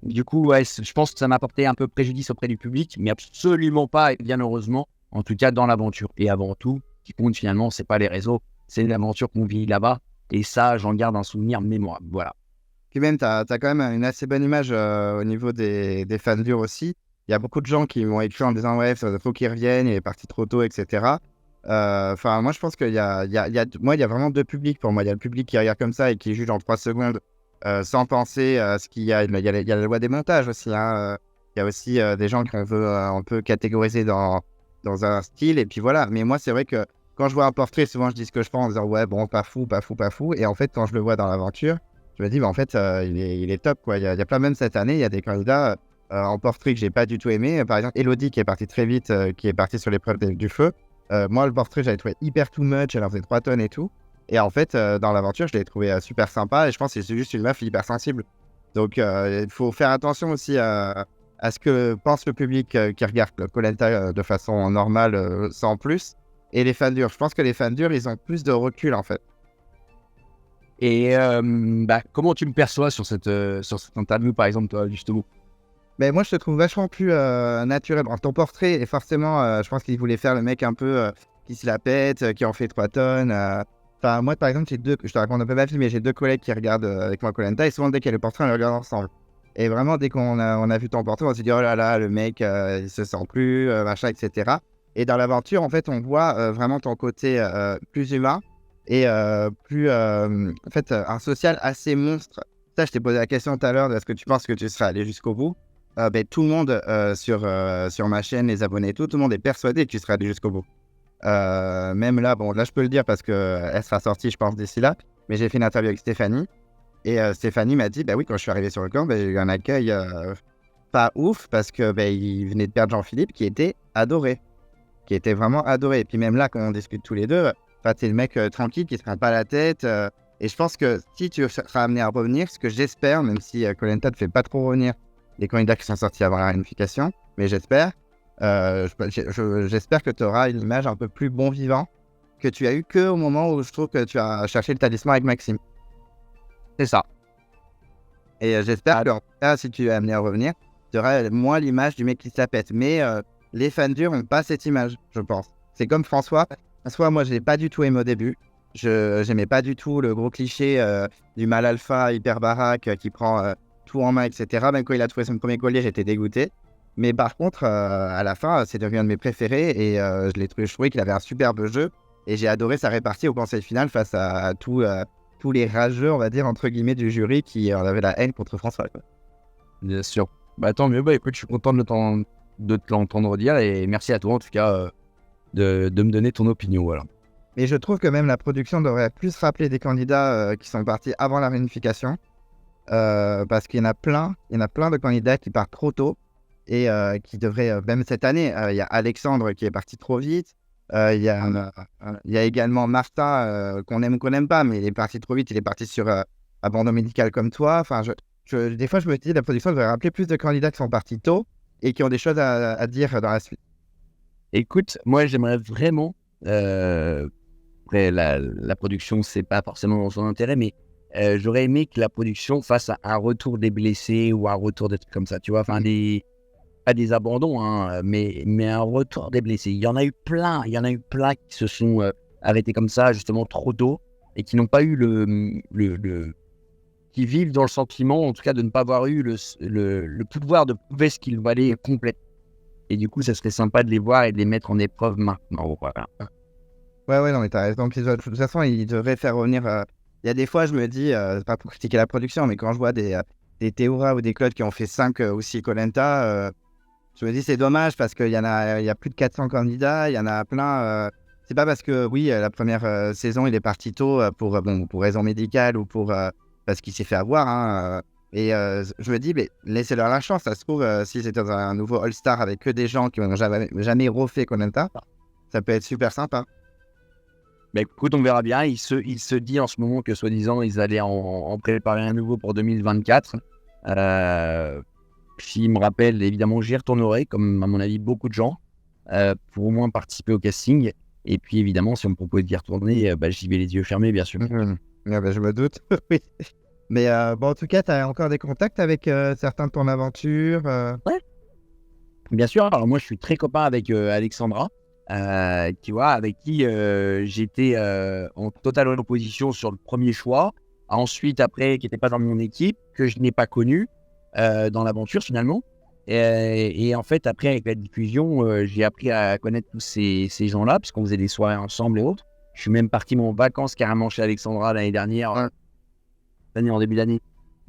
du coup, ouais, je pense que ça m'a porté un peu préjudice auprès du public, mais absolument pas, et bien heureusement, en tout cas dans l'aventure. Et avant tout, ce qui compte finalement, c'est pas les réseaux, c'est l'aventure qu'on vit là-bas. Et ça, j'en garde un souvenir mémorable. Voilà. Puis même, tu as quand même une assez bonne image au niveau des fans durs aussi. Il y a beaucoup de gens qui m'ont écrit en disant ouais, il faut qu'il revienne, il est parti trop tôt, etc. Enfin, moi, je pense qu'il y a vraiment deux publics pour moi. Il y a le public qui regarde comme ça et qui juge en 3 secondes sans penser à ce qu'il y a. Il y a la loi des montages aussi, hein. Il y a aussi des gens qu'on veut un peu catégoriser dans un style. Et puis voilà. Mais moi, c'est vrai que quand je vois un portrait, souvent je dis ce que je pense en disant ouais, bon, pas fou, pas fou, pas fou. Et en fait, quand je le vois dans l'aventure, je me dis, bah, en fait, il est top, quoi. Il y a plein, même cette année, il y a des candidats en portrait que j'ai pas du tout aimé. Par exemple, Elodie qui est partie très vite, qui est partie sur l'épreuve du feu. Moi, le portrait, j'avais trouvé hyper too much, elle en faisait 3 tonnes et tout. Et en fait, dans l'aventure, je l'ai trouvé super sympa et je pense que c'est juste une meuf hyper sensible. Donc, il faut faire attention aussi à ce que pense le public qui regarde koh de façon normale, sans plus. Et les fans durs. Je pense que les fans durs, ils ont plus de recul, en fait. Et comment tu me perçois sur cette interview, par exemple, toi, justement? Mais moi, je te trouve vachement plus naturel. Bon, ton portrait, et forcément, je pense qu'il voulait faire le mec un peu qui se la pète, qui en fait 3 tonnes. Enfin, moi, par exemple, je te raconte un peu ma vie, mais j'ai 2 collègues qui regardent avec moi koh et souvent, dès qu'il y a le portrait, on le regarde ensemble. Et vraiment, dès qu'on a vu ton portrait, on s'est dit, oh là là, le mec, il se sent plus, machin, etc. Et dans l'aventure, en fait, on voit vraiment ton côté plus humain et plus, en fait, un social assez monstre. Ça, je t'ai posé la question tout à l'heure, est-ce que tu penses que tu serais allé jusqu'au bout? Tout le monde sur ma chaîne, les abonnés et tout le monde est persuadé que tu seras allé jusqu'au bout. Même là, bon, là, je peux le dire parce qu'elle sera sortie, je pense, d'ici là. Mais j'ai fait une interview avec Stéphanie. Et Stéphanie m'a dit, bah oui, quand je suis arrivé sur le camp, j'ai eu un accueil pas ouf parce que il venait de perdre Jean-Philippe qui était adoré. Qui était vraiment adoré. Et puis même là, quand on discute tous les deux, t'es le mec tranquille qui se prend pas la tête. Et je pense que si tu seras amené à revenir, ce que j'espère, même si koh ne fait pas trop revenir les candidats qui sont sortis avant la réunification, mais j'espère, j'espère que tu auras une image un peu plus bon vivant que tu as eu qu'au moment où je trouve que tu as cherché le talisman avec Maxime. C'est ça. Et j'espère que, en tout cas, si tu es amené à revenir, tu auras moins l'image du mec qui se la pète. Mais les fans durs n'ont pas cette image, je pense. C'est comme François. François, moi, je l'ai pas du tout aimé au début. Je n'aimais pas du tout le gros cliché du mal alpha hyper baraque qui prend tout en main, etc. Même quand il a trouvé son premier collier, j'étais dégoûté. Mais par contre, à la fin, c'est devenu un de mes préférés et je trouvais qu'il avait un superbe jeu. Et j'ai adoré sa répartie au conseil final face à tous les rageux, on va dire, entre guillemets, du jury qui en avaient la haine contre François, quoi. Bien sûr. Bah tant mieux. Bah écoute, je suis content de te l'entendre dire et merci à toi en tout cas de me donner ton opinion. Voilà. Mais je trouve que même la production devrait plus rappeler des candidats qui sont partis avant la réunification. Parce qu'il y en a plein de candidats qui partent trop tôt et qui devraient, même cette année, il y a Alexandre qui est parti trop vite. Il y a également Martin, qu'on aime ou qu'on n'aime pas, mais il est parti trop vite, il est parti sur abandon médical comme toi. Enfin, des fois, je me dis la production devrait rappeler plus de candidats qui sont partis tôt et qui ont des choses à dire dans la suite. Écoute, moi j'aimerais vraiment, après la production c'est pas forcément dans son intérêt, mais j'aurais aimé que la production fasse un retour des blessés ou un retour des trucs comme ça, tu vois, enfin pas des abandons, hein, mais un retour des blessés. Il y en a eu plein qui se sont arrêtés comme ça, justement trop tôt, et qui n'ont pas eu qui vivent dans le sentiment, en tout cas, de ne pas avoir eu le pouvoir de prouver ce qu'ils valaient complètement. Et du coup, ça serait sympa de les voir et de les mettre en épreuve maintenant. Voilà. Ouais, non, mais t'as raison. Puis, de toute façon, ils devraient faire revenir. Il y a des fois, je me dis, c'est pas pour critiquer la production, mais quand je vois des Théoura ou des Claude qui ont fait 5 aussi koh je me dis c'est dommage parce il y a plus de 400 candidats, il y en a plein. C'est pas parce que, oui, la première saison, il est parti tôt pour raison médicale ou parce qu'il s'est fait avoir. Hein, et je me dis, mais laissez-leur la chance. Ça se trouve, si c'était dans un nouveau All-Star avec que des gens qui n'ont jamais refait koh ça peut être super sympa. Bah, écoute, on verra bien. Il se dit en ce moment que, soi-disant, ils allaient en préparer un nouveau pour 2024. S'il me rappelle, évidemment, j'y retournerai, comme à mon avis beaucoup de gens, pour au moins participer au casting. Et puis évidemment, si on me propose d'y retourner, j'y vais les yeux fermés, bien sûr. Je me doute. Oui. Mais en tout cas, tu as encore des contacts avec certains de ton aventure Ouais. Bien sûr. Alors moi, je suis très copain avec Alexandra, tu vois, avec qui j'étais en totale opposition sur le premier choix. Ensuite, après, qui n'était pas dans mon équipe, que je n'ai pas connu dans l'aventure finalement. Et en fait, après, avec la diffusion, j'ai appris à connaître tous ces gens-là, puisqu'on faisait des soirées ensemble et autres. Je suis même parti en vacances carrément chez Alexandra l'année dernière, en début d'année,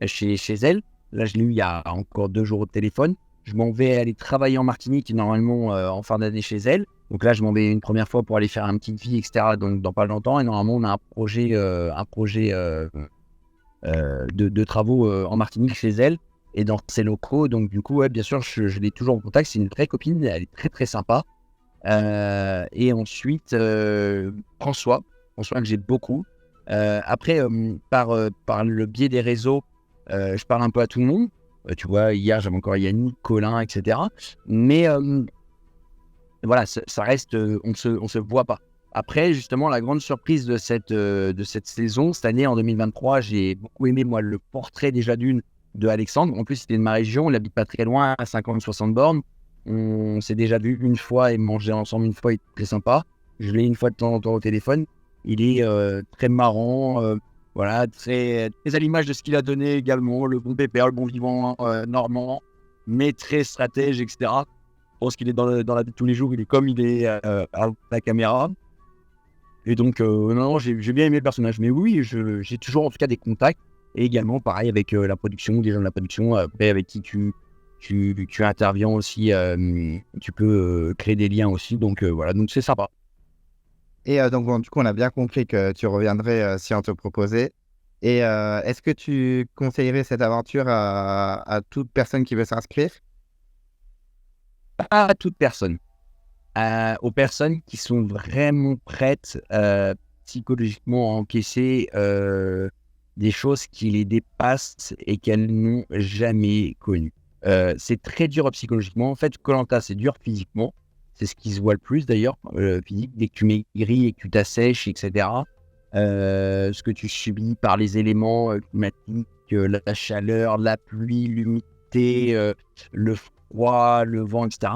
chez elle. Là, je l'ai eu il y a encore 2 jours au téléphone. Je m'en vais aller travailler en Martinique, normalement en fin d'année chez elle. Donc là, je m'en vais une première fois pour aller faire un petit vie, etc. Donc dans pas longtemps. Et normalement, on a un projet de travaux en Martinique chez elle et dans ses locaux. Donc du coup, ouais, bien sûr, je l'ai toujours en contact. C'est une vraie copine, elle est très très sympa. Et ensuite, François que j'ai beaucoup. Après, par le biais des réseaux, je parle un peu à tout le monde. Tu vois, hier, j'avais encore Yannick, Colin, etc. Mais voilà, ça reste, on se voit pas. Après, justement, la grande surprise de cette saison, cette année, en 2023, j'ai beaucoup aimé, moi, le portrait déjà de Alexandre. En plus, c'était de ma région, il habite pas très loin, à 50-60 bornes. On s'est déjà vu une fois et mangé ensemble une fois, il est très sympa. Je l'ai une fois de temps en temps au téléphone. Il est très marrant, voilà, très à l'image de ce qu'il a donné également, le bon pépère, le bon vivant normand, mais très stratège, etc. Je pense qu'il est dans la vie de tous les jours, il est comme il est à la caméra. Et donc, non, j'ai bien aimé le personnage. Mais oui, j'ai toujours en tout cas des contacts. Et également, pareil, avec la production, des gens de la production, après, avec qui tu interviens aussi. Tu peux créer des liens aussi. Donc, voilà, donc c'est sympa. Et donc, du coup, on a bien compris que tu reviendrais si on te proposait. Et est-ce que tu conseillerais cette aventure à toute personne qui veut s'inscrire? Pas à toute personne. Aux personnes qui sont vraiment prêtes psychologiquement à encaisser des choses qui les dépassent et qu'elles n'ont jamais connues. C'est très dur psychologiquement. En fait, koh c'est dur physiquement. C'est ce qui se voit le plus d'ailleurs, physique. Dès que tu maigris et que tu t'assèches, etc. Ce que tu subis par les éléments climatiques, la chaleur, la pluie, l'humidité, le froid, le vent, etc.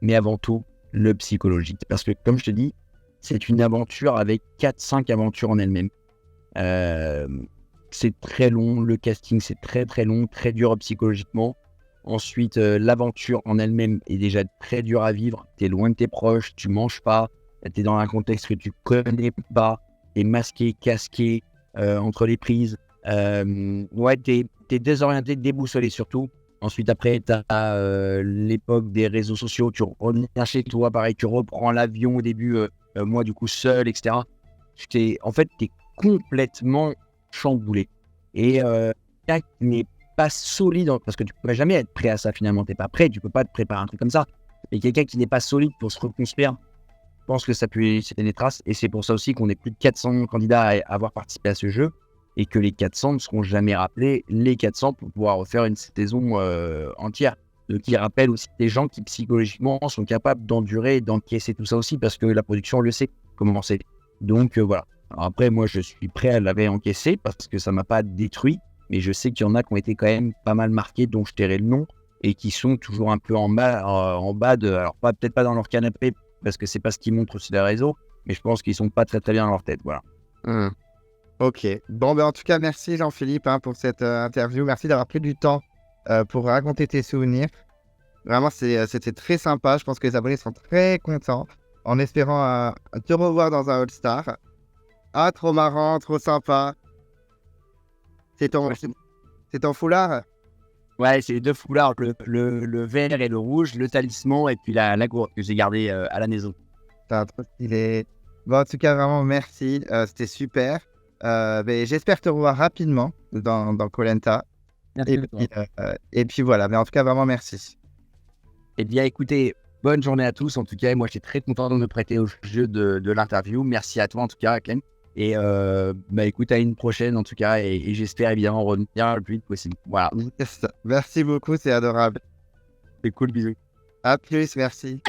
Mais avant tout, le psychologique. Parce que, comme je te dis, c'est une aventure avec 4-5 aventures en elle-même. C'est très long, le casting, c'est très très long, très dur psychologiquement. Ensuite, l'aventure en elle-même est déjà très dure à vivre. Tu es loin de tes proches, tu manges pas, tu es dans un contexte que tu connais pas, tu es masqué, casqué entre les prises. Ouais, tu es désorienté, déboussolé surtout. Ensuite, après, tu as l'époque des réseaux sociaux. Tu reviens chez toi, pareil, tu reprends l'avion au début, moi, du coup, seul, etc. En fait, tu es complètement chamboulé. Et quelqu'un qui n'est pas solide, parce que tu ne pourrais jamais être prêt à ça, finalement. Tu n'es pas prêt, tu ne peux pas te préparer un truc comme ça. Et quelqu'un qui n'est pas solide pour se reconstruire, je pense que ça peut laisser des traces. Et c'est pour ça aussi qu'on est plus de 400 candidats à avoir participé à ce jeu. Et que les 400 ne seront jamais rappelés, les 400 pour pouvoir refaire une saison entière. Qui rappelle aussi des gens qui psychologiquement sont capables d'endurer et d'encaisser tout ça aussi, parce que la production le sait comment c'est. Donc voilà. Alors après, moi je suis prêt à l'avoir encaissé parce que ça ne m'a pas détruit, mais je sais qu'il y en a qui ont été quand même pas mal marqués, dont je tairai le nom, et qui sont toujours un peu en bas de. Alors peut-être pas dans leur canapé, parce que c'est pas ce qu'ils montrent sur les réseaux, mais je pense qu'ils sont pas très très bien dans leur tête. Voilà. Ok. Bon, en tout cas, merci Jean-Philippe pour cette interview. Merci d'avoir pris du temps pour raconter tes souvenirs. Vraiment, c'était très sympa. Je pense que les abonnés sont très contents. en espérant te revoir dans un All-Star. Ah, trop marrant, trop sympa. C'est ton foulard? Ouais, c'est les deux foulards, le vert et le rouge, le talisman et puis la gourde que j'ai gardée à la maison. Putain, trop stylé. Bon, en tout cas, vraiment, merci. C'était super. Mais j'espère te revoir rapidement dans koh Et puis voilà. Mais en tout cas, vraiment, merci. Eh bien, écoutez, bonne journée à tous. En tout cas, moi, j'étais très content de me prêter au jeu de l'interview. Merci à toi, en tout cas, Clem. Et écoute, à une prochaine, en tout cas. Et j'espère évidemment revenir le plus vite possible. Voilà. Merci beaucoup, c'est adorable. C'est cool, bisous. À plus, merci.